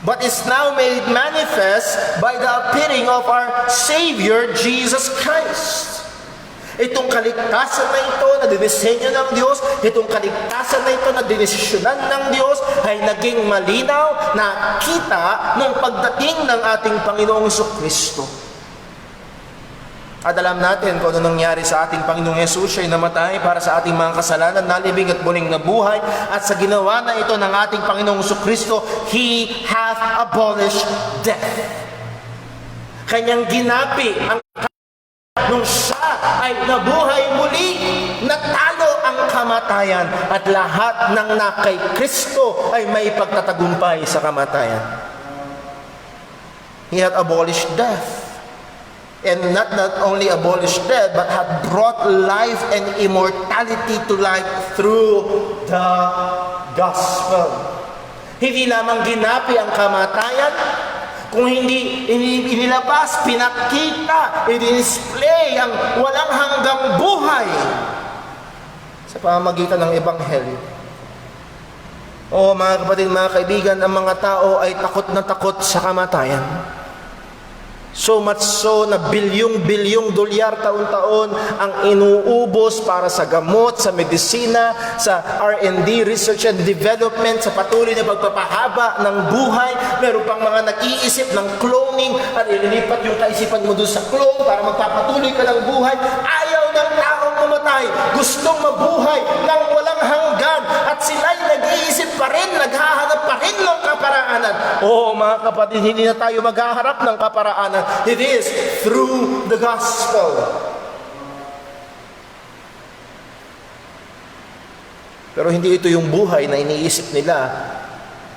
but is now made manifest by the appearing of our Savior, Jesus Christ. Itong kaligtasan na ito na dinisenyo ng Diyos, itong kaligtasan na ito na dinesisyonan ng Diyos ay naging malinaw na kita nung pagdating ng ating Panginoong Jesucristo. At alam natin kung ano nangyari sa ating Panginoong Jesus. Siya'y namatay para sa ating mga kasalanan, nalibing at muling nabuhay, at sa ginawa na ito ng ating Panginoong Jesucristo, He hath abolished death. Kanyang ginapi ang nung siya ay nabuhay muli, natalo ang kamatayan, at lahat ng nakay Kristo ay may pagtatagumpay sa kamatayan. He had abolished death. And not only abolished death, but had brought life and immortality to life through the gospel. Hindi lamang ginapi ang kamatayan, kung hindi inilabas, pinakita, i-display ang walang hanggang buhay sa pamamagitan ng Ebanghelyo. O mga kapatid, mga kaibigan, ang mga tao ay takot na takot sa kamatayan. So much so na bilyong-bilyong dolyar taon-taon ang inuubos para sa gamot, sa medisina, sa R&D, research and development, sa patuloy na pagpapahaba ng buhay. Meron pang mga nag-iisip ng cloning at ililipat yung kaisipan mo doon sa clone para magpapatuloy ka ng buhay. Ayaw ng taong mamatay, gustong mabuhay ng walang hanggan, at sila'y nag-iisip pa rin, naghahanap pa rin ng kaparaanan. Oo mga kapatid, hindi na tayo maghaharap ng kaparaanan. It is through the gospel. Pero hindi ito yung buhay na iniisip nila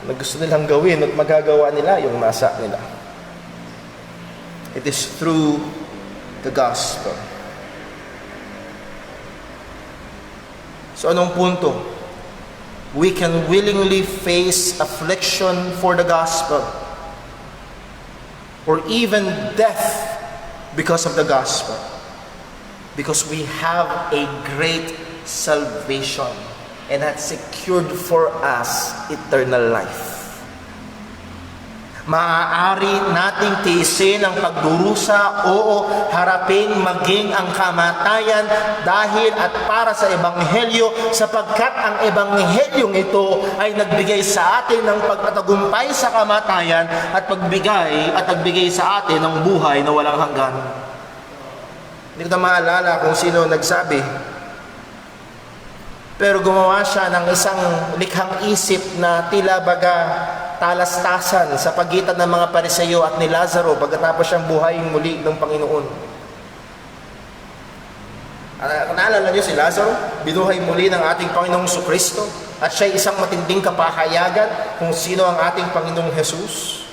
na gusto nilang gawin at magagawa nila yung nasa nila. It is through the gospel. So anong punto? We can willingly face affliction for the gospel, or even death because of the gospel, because we have a great salvation and has secured for us eternal life. Maaari nating tiisin ang pagdurusa, oo, harapin maging ang kamatayan dahil at para sa Ebanghelyo, sapagkat ang Ebanghelyong ito ay nagbigay sa atin ng pagtatagumpay sa kamatayan at nagbigay sa atin ng buhay na walang hanggan. Hindi ko na maalala kung sino nagsabi, pero gumawa siya ng isang likhang isip na tila baga talastasan sa pagitan ng mga Pariseo at ni Lazaro pagkatapos siyang buhayin muli ng Panginoon. Naalala niyo si Lazaro? Binuhay muli ng ating Panginoong Jesucristo, at siya isang matinding kapahayagan kung sino ang ating Panginoong Jesus.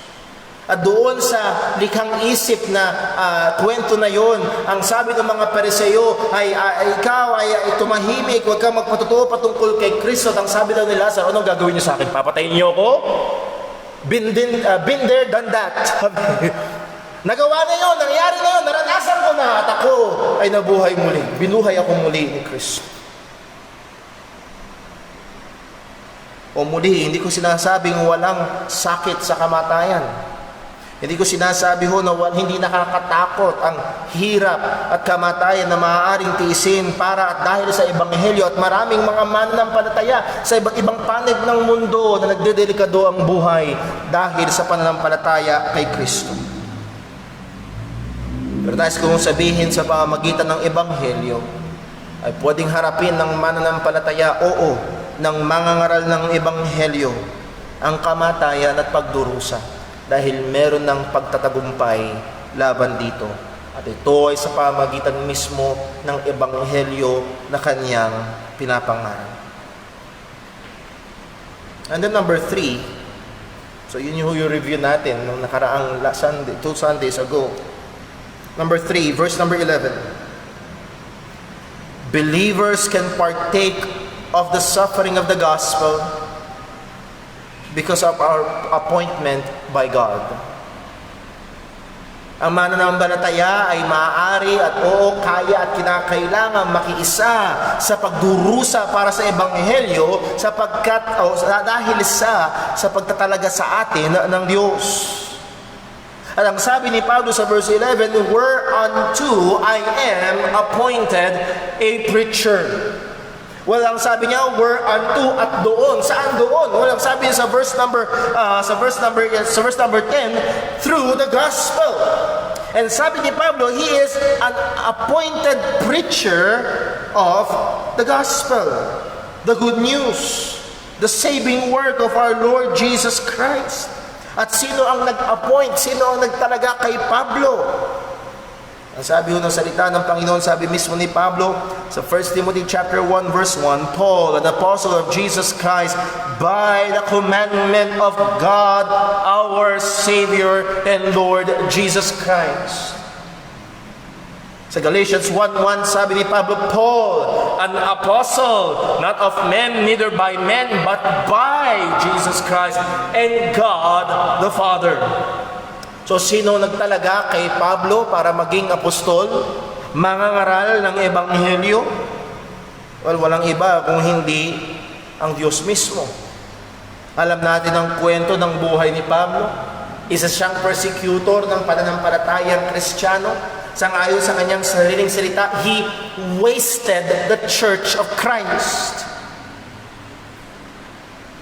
At doon sa likhang isip na kwento na yon, ang sabi ng mga Pariseo ay ikaw ay tumahimik, huwag kang magpatutuo patungkol kay Kristo. At ang sabi daw ni Lazaro, anong gagawin niyo sa akin? Papatayin niyo ako? Been there, done that. Nagawa na yun, nangyari na yun, naranasan ko na, at ako ay nabuhay muli. Binuhay ako muli ni Kristo. O muli, hindi ko sinasabing walang sakit sa kamatayan. Hindi ko sinasabi ho na hindi nakakatakot ang hirap at kamatayan na maaaring tiisin para at dahil sa Ebanghelyo, at maraming mga mananampalataya sa iba't ibang panig ng mundo na nagdedelikado ang buhay dahil sa pananampalataya kay Kristo. Pero tayo kung sabihin sa pamamagitan ng Ebanghelyo ay pwedeng harapin ng mananampalataya, oo, ng mangangaral ng ebanghelyo ang kamatayan at pagdurusa dahil meron ng pagtatagumpay laban dito. At ito ay sa pamagitan mismo ng ebanghelyo na kanyang pinapangaral. And then number 3, so yun yung review natin nung nakaraang Sunday, 2 Sundays ago. Number 3, verse number 11. Believers can partake of the suffering of the gospel because of our appointment by God. Ang mananampalataya ay maaari at kaya at kinakailangan makiisa sa pagdurusa para sa ebanghelyo dahil sa pagtatalaga sa atin ng Diyos. At ang sabi ni Pablo sa verse 11, whereunto I am appointed a preacher. Walang sabi niya whereunto at doon. Saan doon? Walang sabi niya sa verse number 10, through the gospel. And sabi ni Pablo, he is an appointed preacher of the gospel, the good news, the saving work of our Lord Jesus Christ. At sino ang nag-appoint? Sino ang nagtalaga kay Pablo? Ang sabi ng salita ng Panginoon, sabi mismo ni Pablo sa 1 Timothy chapter 1 verse 1, Paul, an apostle of Jesus Christ, by the commandment of God, our Savior and Lord Jesus Christ. Sa Galatians 1:1, sabi ni Pablo, Paul, an apostle, not of men, neither by men, but by Jesus Christ and God the Father. So, sino nagtalaga kay Pablo para maging apostol, mangangaral ng ebanghelyo? Well, walang iba kung hindi ang Diyos mismo. Alam natin ang kwento ng buhay ni Pablo. Isa siyang persecutor ng pananampalatayang Kristiyano. Sangayon sa kanyang sariling salita, he wasted the church of Christ.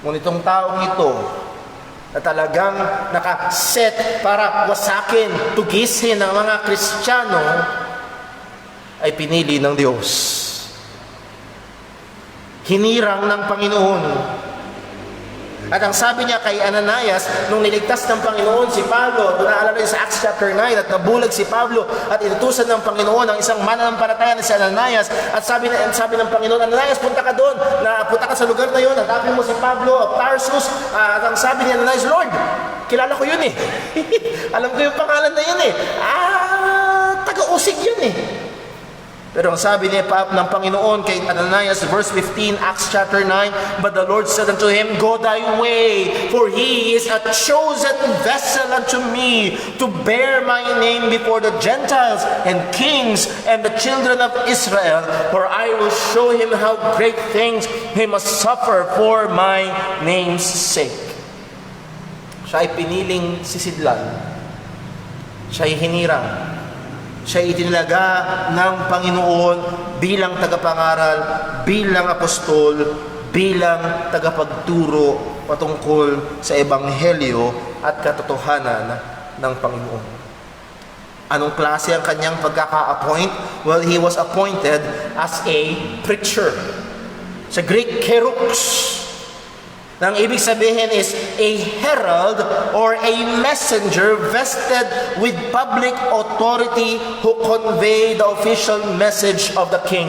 Ngunit itong taong ito, na talagang nakaset para wasakin, tugisin ng mga Kristiyano, ay pinili ng Diyos. Hinirang ng Panginoon. At ang sabi niya kay Ananias, nung niligtas ng Panginoon si Pablo, doon naalala niyo sa Acts chapter 9, at nabulag si Pablo at inutusan ng Panginoon ang isang mananampalataya na si Ananias, at sabi ng Panginoon, Ananias, punta ka doon, punta ka sa lugar na yun, hanapin mo si Pablo of Tarsus, at ang sabi ni Ananias, Lord, kilala ko yun eh. Alam ko yung pangalan na yun eh. Taga-usig yun eh. Pero ang sabi ng Panginoon kay Ananias, verse 15, Acts chapter 9, but the Lord said unto him, Go thy way, for he is a chosen vessel unto me, to bear my name before the Gentiles and kings and the children of Israel, for I will show him how great things he must suffer for my name's sake. Siya ay piniling sisidlan. Siya ay hinirang. Siya itinilaga ng Panginoon bilang tagapangaral, bilang apostol, bilang tagapagturo patungkol sa ebanghelyo at katotohanan ng Panginoon. Anong klase ang kanyang pagkaka-appoint? Well, he was appointed as a preacher. Sa Greek, kerux. Nang ibig sabihin is a herald or a messenger vested with public authority who convey the official message of the king.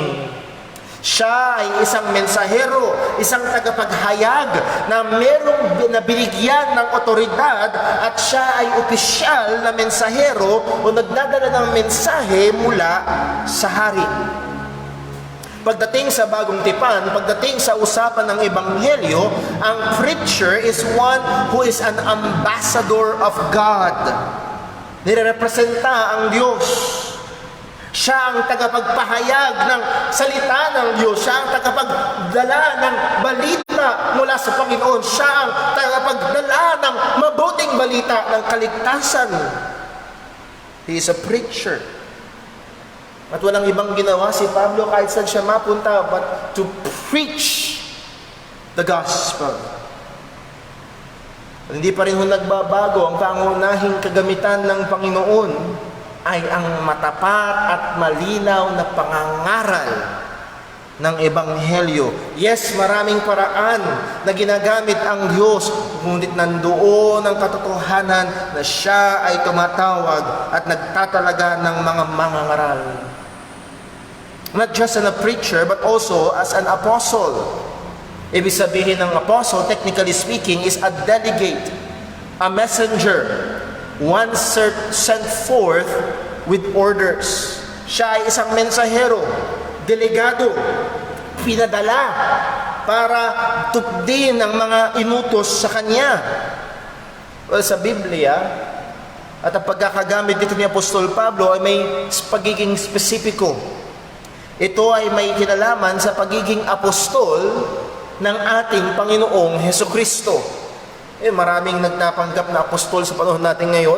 Siya ay isang mensahero, isang tagapaghayag na merong binigyan ng otoridad, at siya ay opisyal na mensahero o nagdadala ng mensahe mula sa hari. Pagdating sa bagong tipan, pagdating sa usapan ng ebanghelyo, ang preacher is one who is an ambassador of God. Nirepresenta ang Diyos. Siya ang tagapagpahayag ng salita ng Diyos. Siya ang tagapagdala ng balita mula sa Panginoon. Siya ang tagapagdala ng mabuting balita ng kaligtasan. He is a preacher. At walang ibang ginawa si Pablo kahit saan siya mapunta but to preach the gospel. At hindi pa rin nagbabago. Ang pangunahing kagamitan ng Panginoon ay ang matapat at malinaw na pangangaral ng Ebanghelyo. Yes, maraming paraan na ginagamit ang Diyos, ngunit nandoon ang katotohanan na siya ay tumatawag at nagtatalaga ng mga mangangaral. Not just as a preacher, but also as an apostle. Ibig sabihin ng apostle, technically speaking, is a delegate, a messenger, one sent forth with orders. Siya ay isang mensahero, delegado, pinadala para tupdin ang mga inutos sa kanya. Well, sa Biblia, at ang pagkakagamit dito ni Apostol Pablo ay may pagiging spesipiko. Ito ay may kinalaman sa pagiging apostol ng ating Panginoong Hesukristo. Maraming nagtapanggap na apostol sa panahon natin ngayon,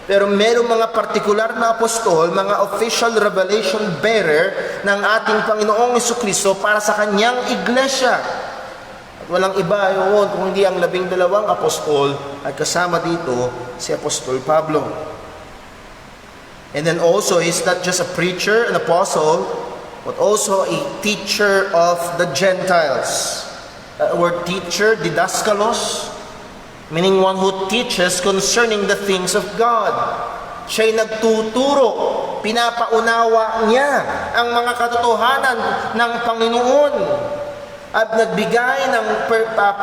pero merong mga partikular na apostol, mga official revelation bearer ng ating Panginoong Hesukristo para sa kanyang iglesia. At walang iba yun kung hindi ang 12 apostol at kasama dito si Apostol Pablo. And then also, he's not just a preacher, an apostle, but also a teacher of the Gentiles. Word teacher, didaskalos, meaning one who teaches concerning the things of God. Siya'y nagtuturo, pinapaunawa niya ang mga katotohanan ng Panginoon. At nagbigay ng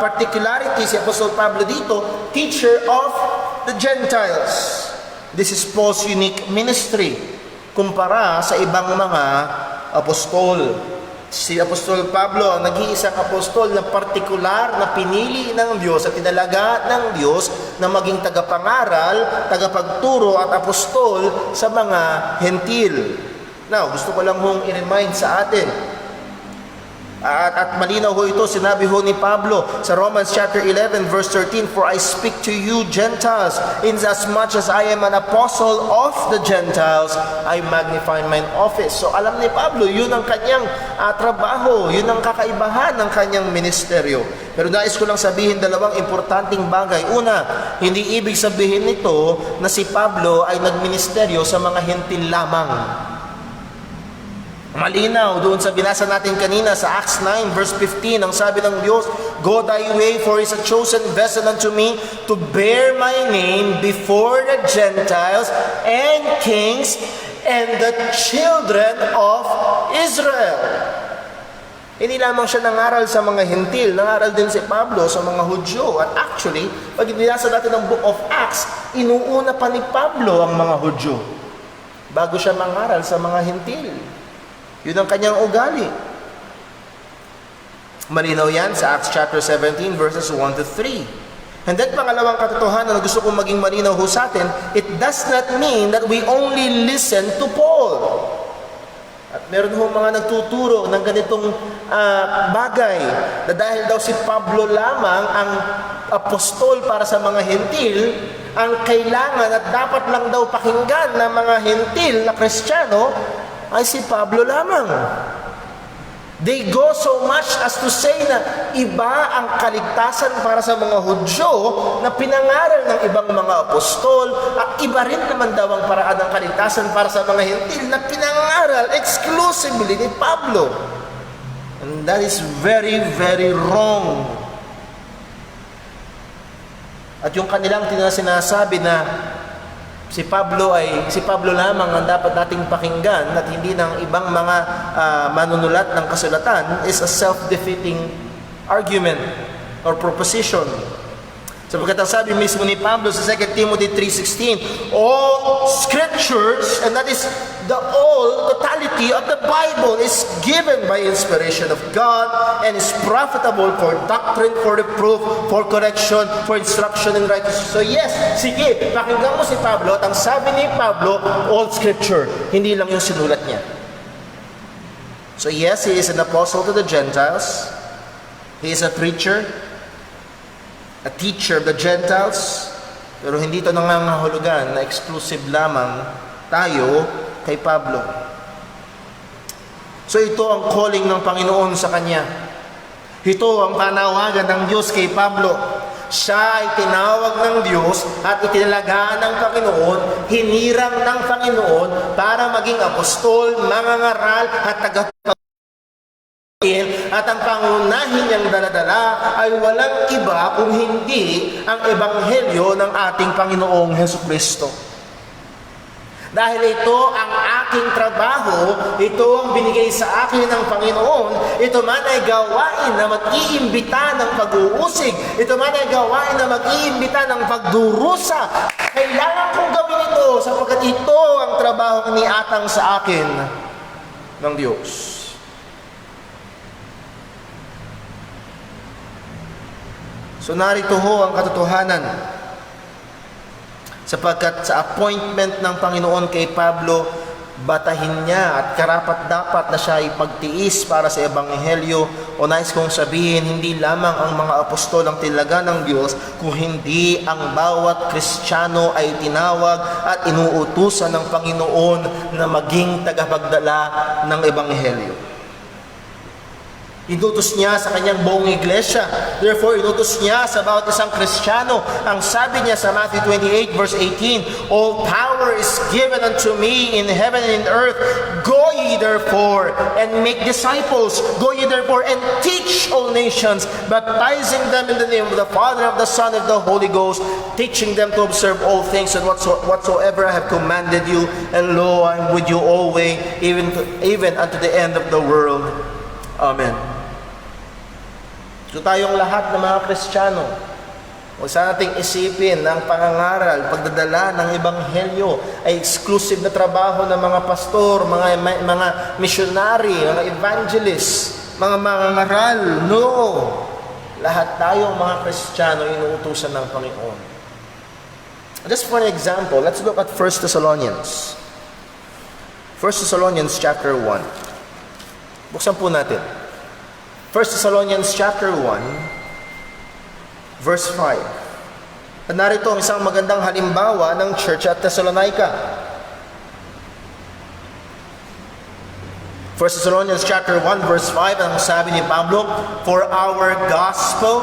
particularity si Apostol Pablo dito, teacher of the Gentiles. This is Paul's unique ministry kumpara sa ibang mga apostol. Si Apostol Pablo ang nag-iisang apostol na partikular na pinili ng Diyos at tinalaga ng Diyos na maging tagapangaral, tagapagturo at apostol sa mga hentil. Now, gusto ko lang hong i-remind sa atin, at malinaw ho ito, sinabi ho ni Pablo sa Romans chapter 11 verse 13, "For I speak to you Gentiles, inasmuch as I am an apostle of the Gentiles, I magnify mine office." So alam ni Pablo, yun ang kanyang trabaho, yun ang kakaibahan ng kanyang ministeryo. Pero nais ko lang sabihin dalawang importanteng bagay. Una, hindi ibig sabihin nito na si Pablo ay nagministeryo sa mga hentil lamang. Malinaw doon sa binasa natin kanina sa Acts 9 verse 15, ang sabi ng Diyos, "Go thy way, for is a chosen vessel unto me to bear my name before the Gentiles and kings and the children of Israel." Hindi lamang siya nangaral sa mga hentil, nangaral din si Pablo sa mga Hudyo. At actually, pag binasa natin ang Book of Acts, inuuna pa ni Pablo ang mga Hudyo bago siya mangaral sa mga hentil. Yun ang kanyang ugali. Malinaw yan sa Acts chapter 17 verses 1 to 3. And then pangalawang katotohanan na gusto kong maging malinaw ho sa atin, it does not mean that we only listen to Paul. At meron ho mga nagtuturo ng ganitong bagay na dahil daw si Pablo lamang ang apostol para sa mga hentil, ang kailangan at dapat lang daw pakinggan ng mga hentil na Kristiyano ay si Pablo lamang. They go so much as to say na iba ang kaligtasan para sa mga Hudyo na pinangaral ng ibang mga apostol at iba rin naman daw ang paraan ng kaligtasan para sa mga hentil na pinangaral exclusively ni Pablo. And that is very, very wrong. At yung kanilang sinasabi na si Pablo lamang ang dapat nating pakinggan at hindi ng ibang mga manunulat ng kasulatan is a self-defeating argument or proposition. Sapagkat ang sabi mismo ni Pablo sa 2 Timothy 3:16, all scriptures, and that is the totality of the Bible, is given by inspiration of God and is profitable for doctrine, for reproof, for correction, for instruction in righteousness. So yes, sige, pakinggan mo si Pablo at ang sabi ni Pablo, all scripture, hindi lang yung sinulat niya. So yes, he is an apostle to the Gentiles. He is a preacher, a teacher of the Gentiles, pero hindi ito nangangahulugan na exclusive lamang tayo kay Pablo. So ito ang calling ng Panginoon sa kanya. Ito ang panawagan ng Diyos kay Pablo. Siya ay tinawag ng Diyos at itinalagaan ng Panginoon, hinirang ng Panginoon para maging apostol, mangangaral at tagapagpatuloy sukuin at ang pangunahin niyang daladala ay walang iba kung hindi ang ebanghelyo ng ating Panginoong Hesukristo. Dahil ito ang aking trabaho, ito ang binigay sa akin ng Panginoon, ito man ay gawain na mag-iimbita ng pag-uusig, ito man ay gawain na mag-iimbita ng pagdurusa. Kailangan kong gawin ito sapagkat ito ang trabaho ni atang sa akin ng Diyos. So narito ho ang katotohanan. Sapagkat sa appointment ng Panginoon kay Pablo, batahin niya at karapat-dapat na siya ipagtiis para sa Ebanghelyo, o nais kong sabihin, hindi lamang ang mga apostol ang tilaga ng Diyos, kung hindi ang bawat Kristiyano ay tinawag at inuutusan ng Panginoon na maging tagapagdala ng Ebanghelyo. Inutos niya sa kanyang buong iglesia. Therefore, inutos niya sa bawat isang Kristiyano. Ang sabi niya sa Matthew 28 verse 18, "All power is given unto me in heaven and in earth. Go ye therefore and make disciples. Go ye therefore and teach all nations, baptizing them in the name of the Father, of the Son, and of the Holy Ghost, teaching them to observe all things and whatsoever I have commanded you. And lo, I am with you always, even unto the end of the world." Amen. So tayong lahat ng mga Kristiyano, huwag sana nating isipin na ang pangangaral, pagdadala ng Ebanghelyo ay exclusive na trabaho ng mga pastor, mga missionary, mga evangelists, mga mangangaral. No! Lahat tayong mga Kristiyano inuutusan ng Panginoon. Just for an example, let's look at 1 Thessalonians. 1 Thessalonians chapter 1. Buksan po natin. 1 Thessalonians chapter 1, verse 5. At narito ang isang magandang halimbawa ng church at Thessalonica. 1 Thessalonians chapter 1, verse 5, ang sabi ni Pablo, "For our gospel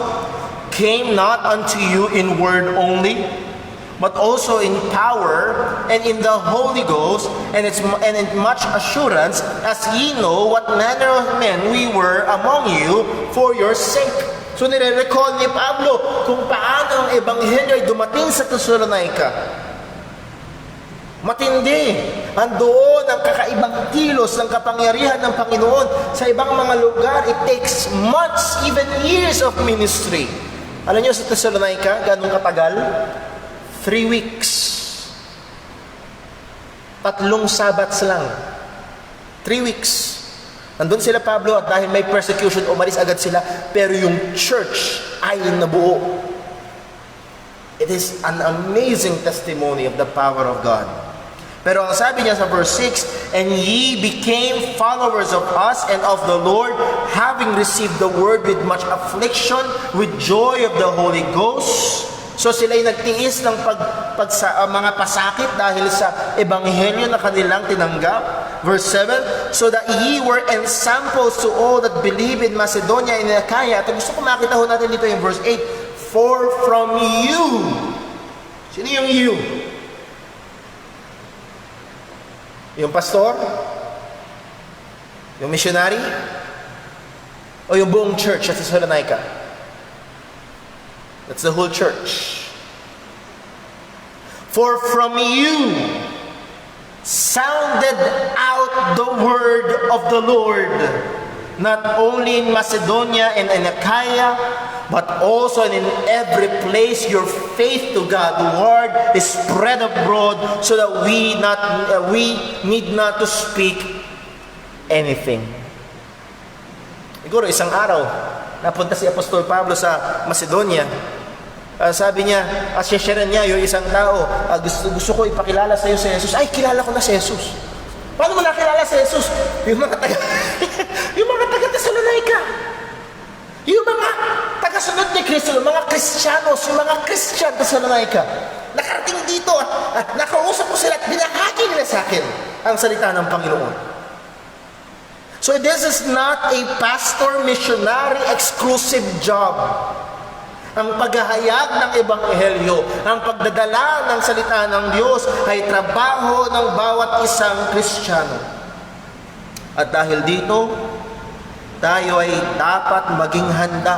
came not unto you in word only, but also in power and in the Holy Ghost, and in much assurance, as ye know what manner of men we were among you for your sake." So nire-recall ni Pablo kung paano ang Ebanghelyo ay dumating sa Thessalonica. Matindi. Andoon ang kakaibang kilos ng kapangyarihan ng Panginoon sa ibang mga lugar. It takes months, even years of ministry. Alam niyo sa Thessalonica, ganun katagal? 3 weeks. 3 Sabats lang. 3 weeks. Nandun sila Pablo at dahil may persecution, umalis agad sila. Pero yung church ay nabuo. It is an amazing testimony of the power of God. Pero ang sabi niya sa verse 6, "And ye became followers of us and of the Lord, having received the word with much affliction, with joy of the Holy Ghost." So sila'y nagtiis ng mga pasakit dahil sa Ebanghelyo na kanilang tinanggap. Verse 7, "So that ye were ensamples to all that believe in Macedonia and Achaia." At gusto ko makita ho natin dito yung verse 8, "For from you." Sino yung you? Yung pastor? Yung missionary? O yung buong church sa Thessalonica? That's the whole church. "For from you sounded out the word of the Lord, not only in Macedonia and in Achaia, but also in every place your faith to God, the word is spread abroad, so that we need not to speak anything." Siguro isang araw, napunta si Apostol Pablo sa Macedonia. Sabi niya, share niya yung isang tao, gusto ko ipakilala sa iyo si Jesus. Ay, kilala ko na si Jesus. Paano mo nakilala si Jesus? Yung mga taga-Thessalonica. Yung mga tagasunod ni Kristo, yung mga Kristiyanos, yung mga Christian Thessalonica. Nakarating dito at nakausap ko sila at binahagi nila sa akin ang salita ng Panginoon. So this is not a pastor missionary exclusive job. Ang paghahayag ng Ebanghelyo, ang pagdadala ng salita ng Diyos ay trabaho ng bawat isang Kristiyano. At dahil dito, tayo ay dapat maging handa.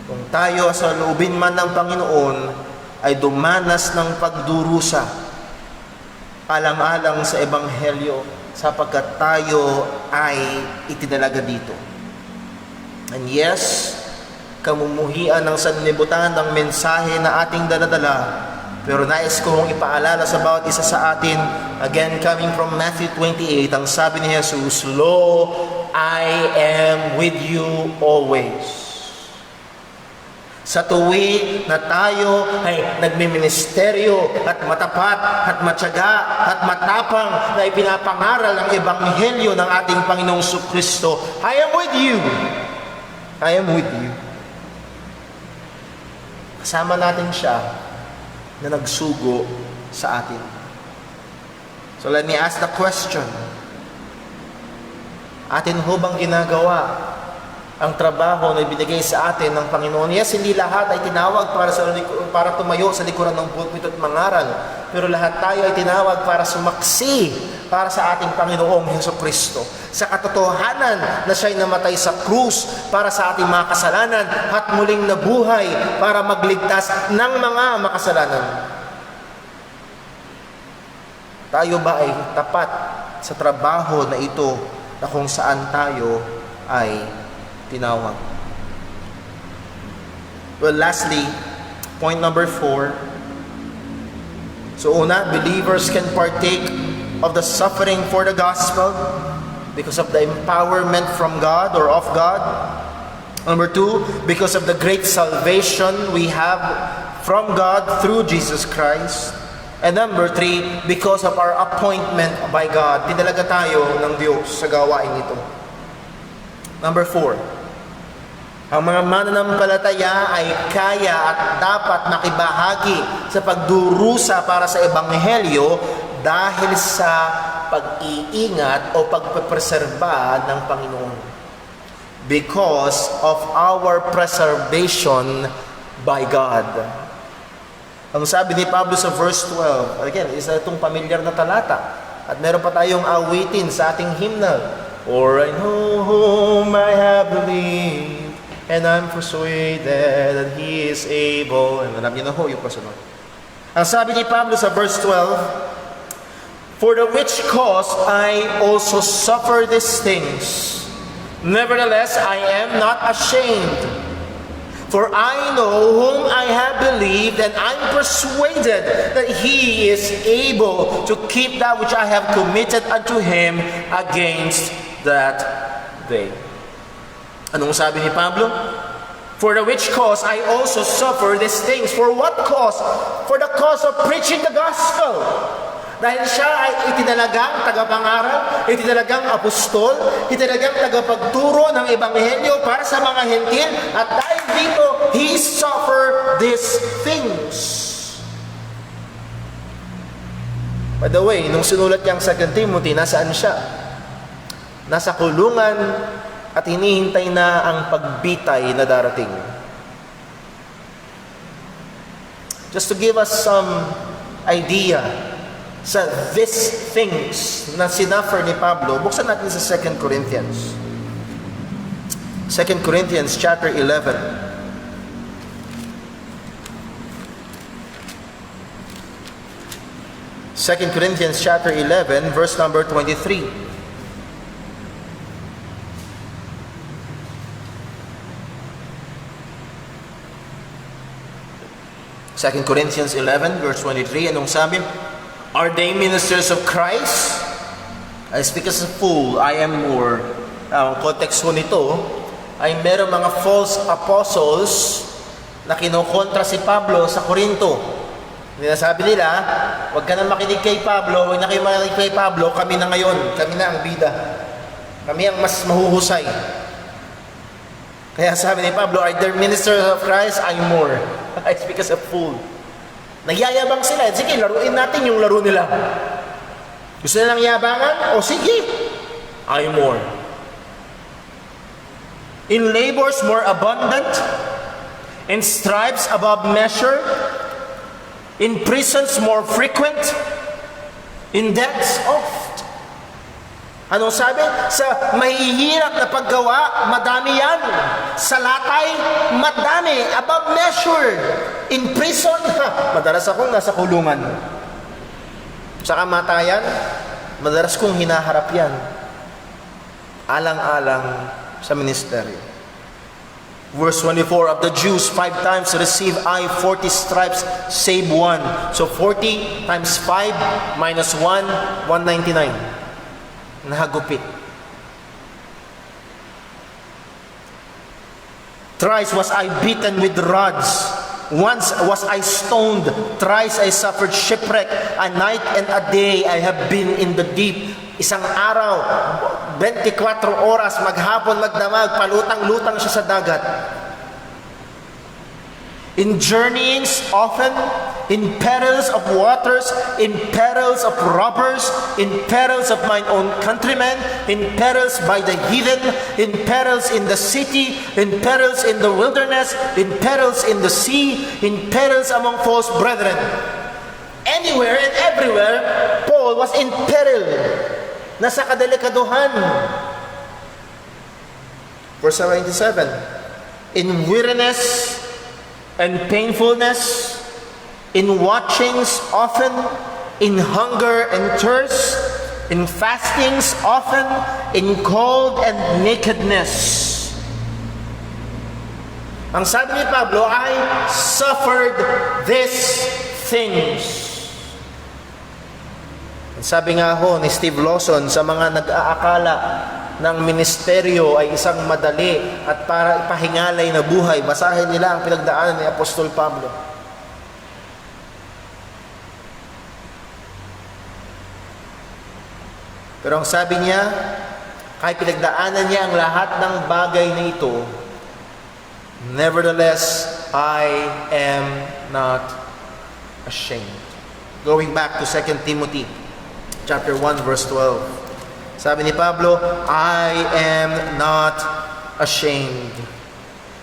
Kung tayo sa loobin man ng Panginoon ay dumanas ng pagdurusa, alang-alang sa Ebanghelyo, sapagkat tayo ay itinalaga dito. And yes, kamumuhian ng sanlibutan ng mensahe na ating daladala, pero nais kong ipaalala sa bawat isa sa atin, again coming from Matthew 28, ang sabi ni Jesus, "Lo, I am with you always." Sa tuwi na tayo ay nagmiministeryo at matapat at matyaga at matapang na ipinapangaral ang Ebanghelyo ng ating Panginoong Kristo, I am with you. I am with you. Kasama natin siya na nagsugo sa atin. So let me ask the question. Atin ho bang ginagawa ang trabaho na ibinigay sa atin ng Panginoon? Yes, hindi lahat ay tinawag para tumayo sa likuran ng pulpit at mangaral. Pero lahat tayo ay tinawag para sumaksi para sa ating Panginoong Hesukristo. Sa katotohanan na siya'y namatay sa krus para sa ating mga kasalanan at muling nabuhay para magligtas ng mga makasalanan. Tayo ba ay tapat sa trabaho na ito na kung saan tayo ay tinawag? Well, lastly, point number 4. So una, believers can partake of the suffering for the gospel because of the empowerment from God or of God. Number 2, because of the great salvation we have from God through Jesus Christ. And number 3, because of our appointment by God. Tinalaga tayo ng Diyos sa gawain ito. Number 4, ang mga mananampalataya ay kaya at dapat makibahagi sa pagdurusa para sa Ebanghelyo dahil sa pag-iingat o pagpepreserba ng Panginoon. Because of our preservation by God. Ang sabi ni Pablo sa verse 12, again, isa itong pamilyar na talata. At meron pa tayong awitin sa ating hymnal. For I know whom I have believed, and I'm persuaded that He is able. And alam niyo na ho yung kasunod. Ang sabi ni Pablo sa verse 12, for the which cause I also suffer these things. Nevertheless, I am not ashamed. For I know whom I have believed, and I'm persuaded that He is able to keep that which I have committed unto Him against that day. Anong sabi ni Pablo? For the which cause I also suffer these things. For what cause? For the cause of preaching the gospel. Dahil siya ay itinalagang tagapangaral, itinalagang apostol, itinalagang tagapagturo ng Ebanghelyo para sa mga hentil, at dahil dito, He suffered these things. By the way, nung sinulat niyang 2 Timothy, nasaan siya? Nasa kulungan at hinihintay na ang pagbitay na darating. Just to give us some idea sa these things na sinuffer ni Pablo, buksan natin sa 2 Corinthians. 2 Corinthians chapter 11. Second Corinthians chapter 11, verse number 23. 2 Corinthians 11, verse 23, anong sabi? Are they ministers of Christ? I speak as a fool, I am more. Ang context ko nito ay merong mga false apostles na kinukontra si Pablo sa Korinto. Sabi nila, huwag ka na makinig kay Pablo, huwag na kayo makinig kay Pablo, kami na ngayon, kami na ang bida. Kami ang mas mahuhusay. Kaya sabi ni Pablo, are they ministers of Christ? I'm more. I speak as a fool. Nagyayabang sila. Sige, laruin natin yung laro nila. Gusto nilang yabangan? O sige, I'm more. In labors more abundant, in stripes above measure, in prisons more frequent, in deaths oft. Anong sabi? Sa mahihirap na paggawa, madami yan. Sa latay, madami. Above measure. In prison, madalas akong nasa kulungan. Sa kamatayan, madalas kong hinaharap yan. Alang-alang sa ministeryo. Verse 24, of the Jews, 5 times receive I 40 stripes, save 1. So 40 times 5 minus 1, 199. Nahagupit. Thrice was I beaten with rods. Once was I stoned. Thrice I suffered shipwreck. A night and a day I have been in the deep. Isang araw, 24 oras, maghapon, magdamag, palutang-lutang siya sa dagat. In journeyings often, in perils of waters, in perils of robbers, in perils of mine own countrymen, in perils by the heathen, in perils in the city, in perils in the wilderness, in perils in the sea, in perils among false brethren. Anywhere and everywhere, Paul was in peril. Nasa kadelikaduhan. Verse 77, in weariness and painfulness, in watchings often, in hunger and thirst, in fastings often, in cold and nakedness. Ang sabi ni Pablo, I suffered these things. Ang sabi nga ho ni Steve Lawson, sa mga nag-aakala ng ministeryo ay isang madali at para ipahingalay na buhay, basahin nila ang pinagdaanan ni Apostol Pablo. Pero ang sabi niya, kahit pinagdaanan niya ang lahat ng bagay na ito, nevertheless, I am not ashamed. Going back to 2 Timothy chapter 1 verse 12. Sabi ni Pablo, I am not ashamed.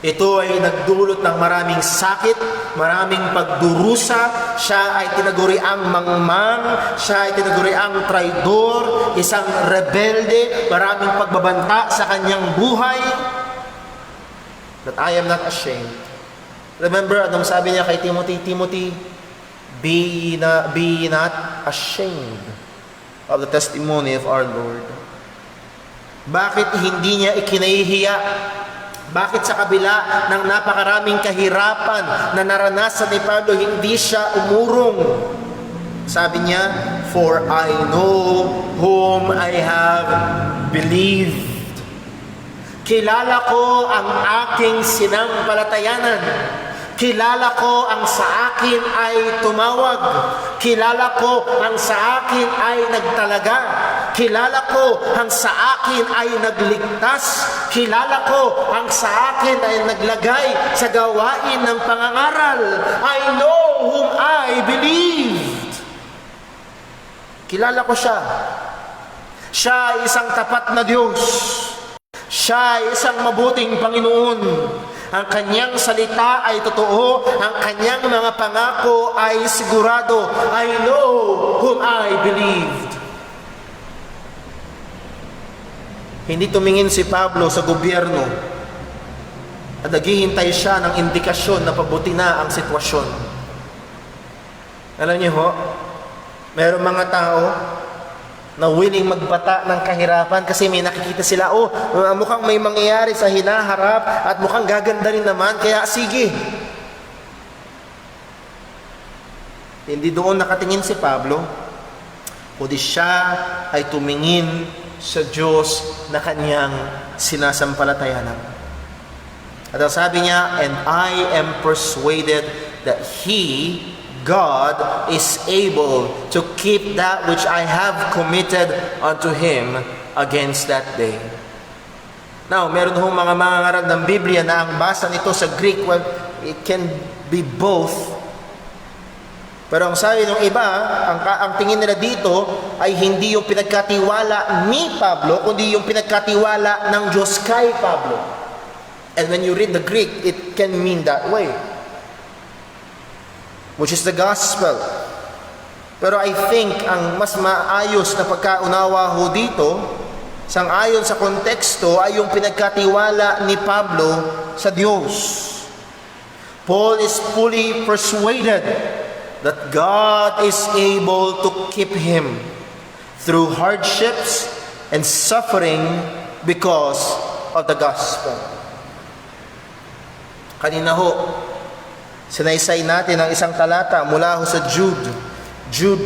Ito ay nagdulot ng maraming sakit, maraming pagdurusa. Siya ay tinaguriang mangmang, siya ay tinaguriang traidor, isang rebelde, maraming pagbabanta sa kanyang buhay. That I am not ashamed. Remember, anong sabi niya kay Timothy? Timothy, be not ashamed of the testimony of our Lord. Bakit hindi niya ikinahihiya? Bakit sa kabila ng napakaraming kahirapan na naranasan ni Pablo, hindi siya umurong? Sabi niya, for I know whom I have believed. Kilala ko ang aking sinampalatayanan. Kilala ko ang sa akin ay tumawag. Kilala ko ang sa akin ay nagtalaga. Kilala ko ang sa akin ay nagligtas. Kilala ko ang sa akin ay naglagay sa gawain ng pangangaral. I know whom I believed. Kilala ko siya. Siya ay isang tapat na Diyos. Siya ay isang mabuting Panginoon. Ang kanyang salita ay totoo. Ang kanyang mga pangako ay sigurado. I know whom I believed. Hindi tumingin si Pablo sa gobyerno at naghihintay siya ng indikasyon na pabuti na ang sitwasyon. Alam niyo ho, mayroong mga tao na willing magbata ng kahirapan kasi may nakikita sila, mukhang may mangyayari sa hinaharap at mukhang gaganda rin naman, kaya sige. Hindi doon nakatingin si Pablo, kundi siya ay tumingin sa Diyos na kanyang sinasampalatayanan. At ang sabi niya, and I am persuaded that He, God, is able to keep that which I have committed unto Him against that day. Now, meron hong mga mangangaral ng Biblia na ang basa nito sa Greek, well, it can be both. Pero ang sabi ng iba, ang tingin nila dito ay hindi yung pinagkatiwala ni Pablo, kundi yung pinagkatiwala ng Diyos kay Pablo. And when you read the Greek, it can mean that way, which is the gospel. Pero I think ang mas maayos na pagkaunawa ho dito Sangayon sa konteksto ay yung pinagkatiwala ni Pablo sa Diyos. Paul is fully persuaded that God is able to keep him through hardships and suffering because of the gospel. Kanina ho, sinaysay natin ang isang talata mula ho sa Jude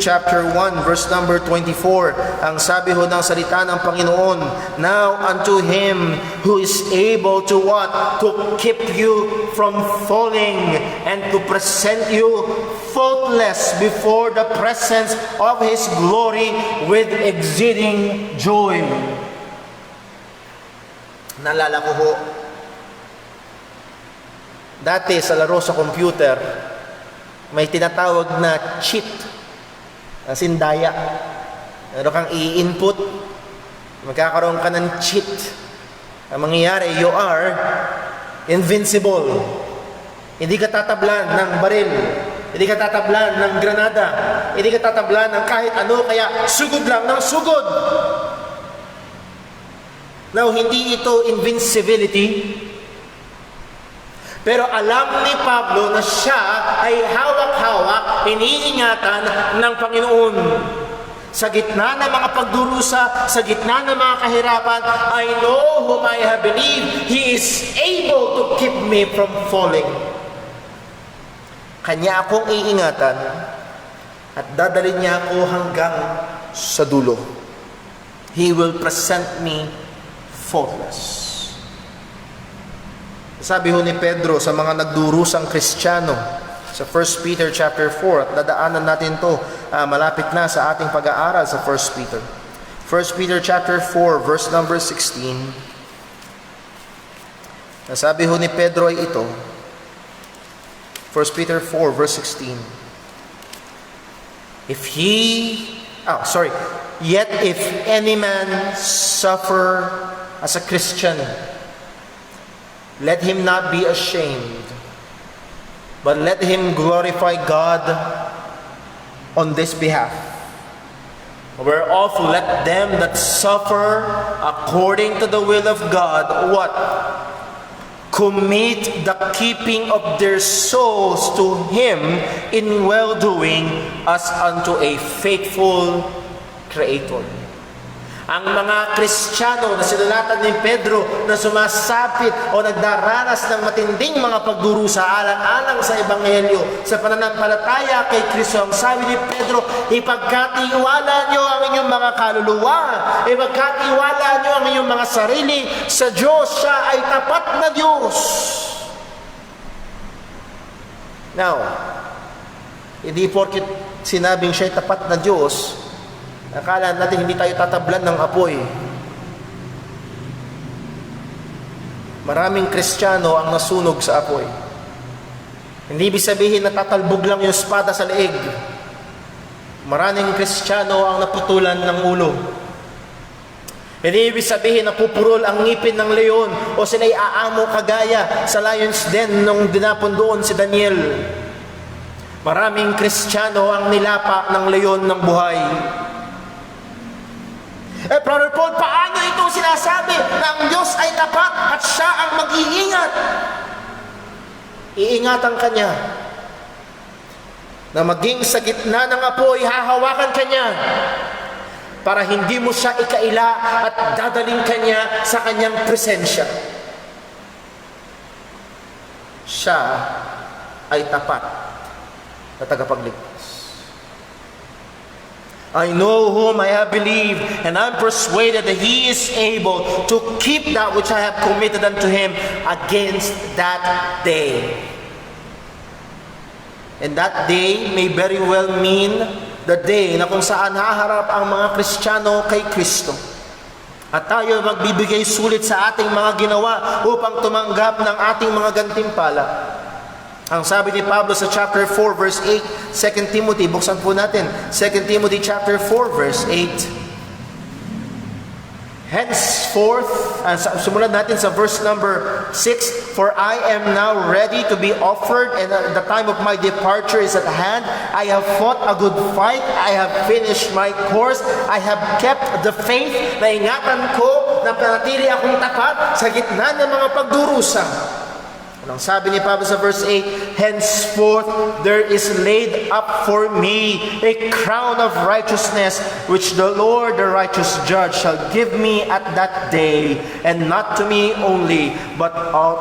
chapter 1 verse number 24. Ang sabi ho ng salita ng Panginoon, "Now unto him who is able to what? To keep you from falling and to present you faultless before the presence of his glory with exceeding joy." Naalala ko ho, dati sa laro sa computer, may tinatawag na cheat. As in daya. Meron kang i-input, magkakaroon ka ng cheat. Ang mangyayari, you are invincible. Hindi ka tatablan ng baril. Hindi ka tatablan ng granada. Hindi ka tatablan ng kahit ano, kaya sugod lang ng sugod. Now, hindi ito invincibility. Pero alam ni Pablo na siya ay hawak-hawak, iniingatan ng Panginoon. Sa gitna ng mga pagdurusa, sa gitna ng mga kahirapan, I know whom I have believed. He is able to keep me from falling. Kanya akong iingatan at dadalhin niya ako hanggang sa dulo. He will present me faultless. Sabi ho ni Pedro sa mga nagdurusang Kristiyano sa 1 Peter chapter 4, at dadaanan natin to malapit na sa ating pag-aaral sa 1 Peter. 1 Peter chapter 4 verse number 16. Sabi ho ni Pedro ay ito, 1 Peter 4 verse 16. Yet if any man suffer as a Christian, let him not be ashamed, but let him glorify God on this behalf. Whereof let them that suffer according to the will of God, what? Commit the keeping of their souls to Him in well-doing as unto a faithful Creator. Ang mga Kristiyano na sinulatan ni Pedro na sumasapit o nagdaranas ng matinding mga pagdurusa alang-alang sa Ebanghelyo, sa pananampalataya kay Kristo, ang sabi ni Pedro, ipagkatiwala nyo ang inyong mga kaluluwa, ipagkatiwala nyo ang inyong mga sarili sa Diyos. Siya ay tapat na Diyos. Now, hindi porket sinabing siya ay tapat na Diyos, akala natin hindi tayo tatablan ng apoy. Maraming Kristiyano ang nasunog sa apoy. Hindi ibig sabihin na tatalbog lang yung espada sa leeg. Maraming Kristiyano ang naputulan ng ulo. Hindi ibig sabihin na pupurol ang ngipin ng leon o sila'y aamo kagaya sa lion's den nung dinapon doon si Daniel. Maraming Kristiyano ang nilapa ng leon ng buhay. Brother Paul, paano ito sinasabi na ang Diyos ay tapat at siya ang mag-iingat? Iingatan ka niya na maging sa gitna ng apoy, hahawakan ka niya para hindi mo siya ikaila at dadaling ka niya sa kanyang presensya. Siya ay tapat na tagapagligtas. I know whom I have believed, and I'm persuaded that He is able to keep that which I have committed unto Him against that day. And that day may very well mean the day na kung saan haharap ang mga Kristiyano kay Kristo. At tayo magbibigay sulit sa ating mga ginawa upang tumanggap ng ating mga gantimpala. Ang sabi ni Pablo sa chapter 4 verse 8, 2 Timothy, buksan po natin, 2 Timothy chapter 4 verse 8. Henceforth, simulan natin sa verse number 6, for I am now ready to be offered, and the time of my departure is at hand. I have fought a good fight. I have finished my course. I have kept the faith. Naingatan ko na panatili akong tapat sa gitna ng mga pagdurusa. Anong sabi ni Pablo sa verse 8? Henceforth, there is laid up for me a crown of righteousness, which the Lord, the righteous judge, shall give me at that day, and not to me only, but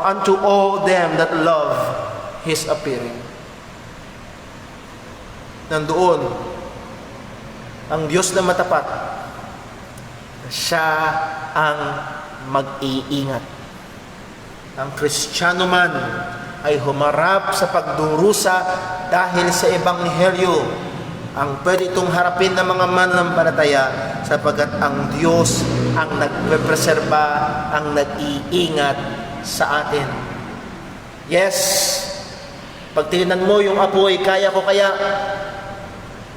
unto all them that love His appearing. Nandoon ang Diyos na matapat. Siya ang mag-iingat. Ang Kristiyano man ay humarap sa pagdurusa dahil sa Ebanghelyo. Ang pwede itong harapin ng mga mananampalataya sapagkat ang Diyos ang nagpreserba, ang nag-iingat sa atin. Yes, pag tinignan mo yung apoy, kaya ko kaya?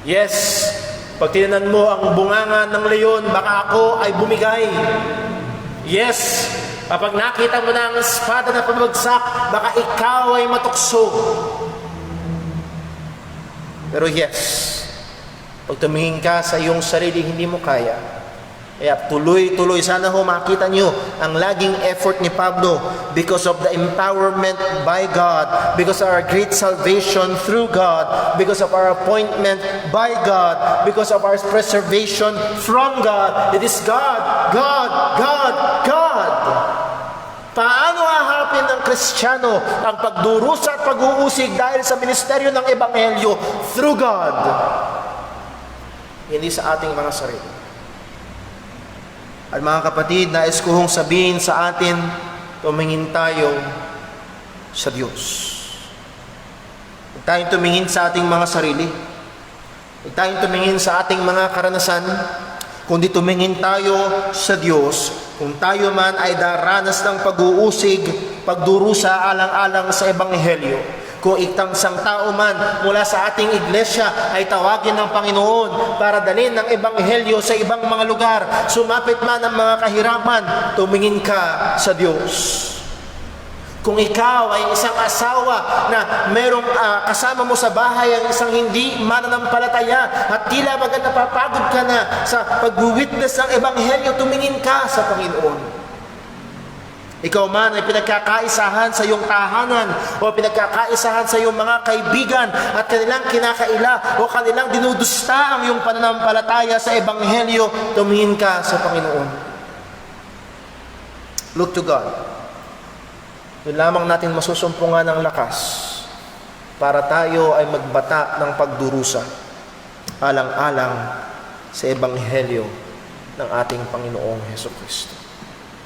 Yes, pag tinignan mo ang bunganga ng leon, baka ako ay bumigay. Yes, kapag nakita mo na ang espada na pumagsak, baka ikaw ay matukso. Pero yes, pag tumingin ka sa iyong sarili, hindi mo kaya. Kaya tuloy-tuloy, sana ho makita nyo ang laging effort ni Pablo because of the empowerment by God, because of our great salvation through God, because of our appointment by God, because of our preservation from God. It is God, God, God, God. Paano haharapin ng Kristiyano ang pagdurusa at pag-uusig dahil sa ministeryo ng Ebanghelyo through God? Hindi sa ating mga sarili. At mga kapatid, nais ko hong sabihin sa atin, tumingin tayo sa Diyos. Huwag tayong tumingin sa ating mga sarili. Huwag tayong tumingin sa ating mga karanasan, kundi tumingin tayo sa Diyos. Kung tayo man ay daranas ng pag-uusig, pagdurusa alang-alang sa Ebanghelyo, kung isang tao man mula sa ating iglesia ay tawagin ng Panginoon para dalhin ng Ebanghelyo sa ibang mga lugar, sumapit man ang mga kahirapan, tumingin ka sa Diyos. Kung ikaw ay isang asawa na merong kasama mo sa bahay ang isang hindi mananampalataya at tila baga napapagod ka na sa pag-witness ng Ebanghelyo, tumingin ka sa Panginoon. Ikaw man ay pinagkakaisahan sa iyong tahanan o pinagkakaisahan sa iyong mga kaibigan at kanilang kinakaila o kanilang dinudusta ang iyong pananampalataya sa Ebanghelyo, tumingin ka sa Panginoon. Look to God. Doon lamang natin masusumpungan ng lakas para tayo ay magbata ng pagdurusa alang-alang sa Ebanghelyo ng ating Panginoong Hesukristo.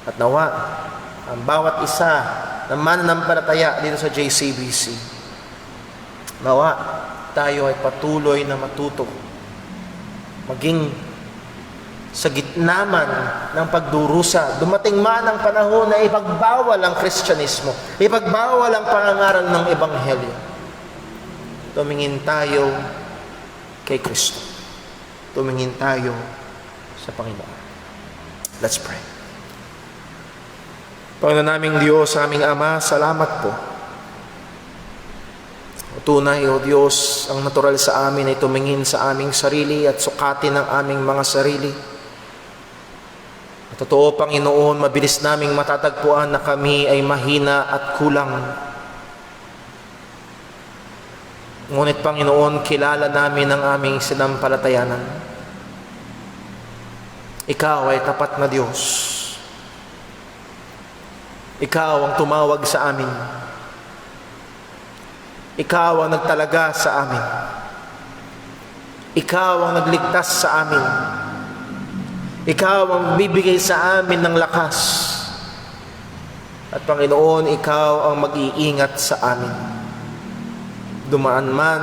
At nawa, ang bawat isa na mananampalataya dito sa JCBC, nawa tayo ay patuloy na matuto, maging sa gitna man ng pagdurusa, dumating man ang panahon na ipagbawal ang Kristyanismo, ipagbawal ang pangangaral ng Ebanghelyo, tumingin tayo kay Kristo, tumingin tayo sa Panginoon. Let's pray. Panginoon naming Diyos, aming Ama, salamat po. Tunay, O Diyos, ang natural sa amin ay tumingin sa aming sarili at sukatin ang aming mga sarili. At totoo, Panginoon, mabilis naming matatagpuan na kami ay mahina at kulang. Ngunit, Panginoon, kilala namin ang aming sinampalatayanan. Ikaw ay tapat na Diyos. Ikaw ang tumawag sa amin. Ikaw ang nagtalaga sa amin. Ikaw ang nagligtas sa amin. Ikaw ang bibigay sa amin ng lakas. At Panginoon, Ikaw ang mag-iingat sa amin. Dumaan man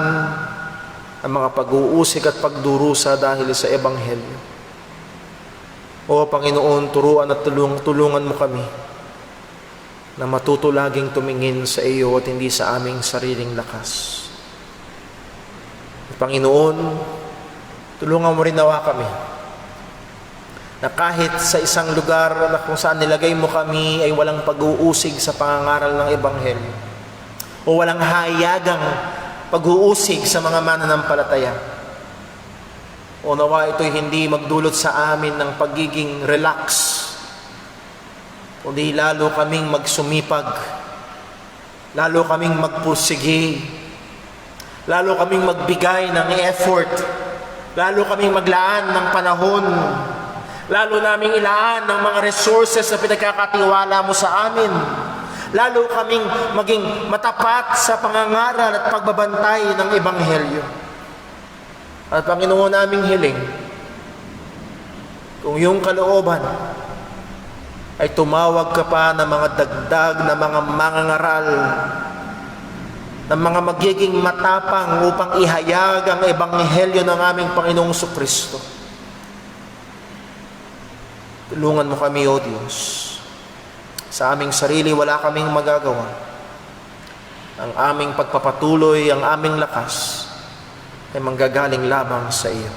ang mga pag-uusig at pagdurusa dahil sa Ebanghelyo. O Panginoon, turuan at tulungan mo kami na matuto laging tumingin sa iyo at hindi sa aming sariling lakas. Panginoon, tulungan mo rin nawa kami na kahit sa isang lugar na kung saan nilagay mo kami ay walang pag-uusig sa pangangaral ng Ebanghelyo o walang hayagang pag-uusig sa mga mananampalataya. O nawa ito'y hindi magdulot sa amin ng pagiging relax, kundi lalo kaming magsumipag, lalo kaming magpursige, lalo kaming magbigay ng effort, lalo kaming maglaan ng panahon, lalo naming ilaan ng mga resources na pinagkakatiwala mo sa amin, lalo kaming maging matapat sa pangangaral at pagbabantay ng Ebanghelyo. At Panginoon, naming hiling, kung iyong kalooban ay tumawag ka pa ng mga dagdag na mga mangangaral, ng mga magiging matapang upang ihayag ang Ebanghelyo ng aming Panginoong Kristo. Tulungan mo kami, O Diyos. Sa aming sarili, wala kaming magagawa. Ang aming pagpapatuloy, ang aming lakas, ay manggagaling lamang sa iyo.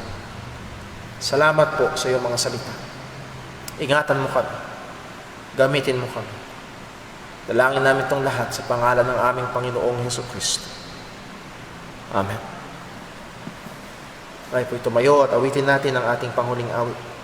Salamat po sa iyong mga salita. Ingatan mo kami. Gamitin mo kami. Dalangin namin itong lahat sa pangalan ng aming Panginoong Jesucristo. Amen. Tayo po'y tumayo at awitin natin ang ating panghuling awit.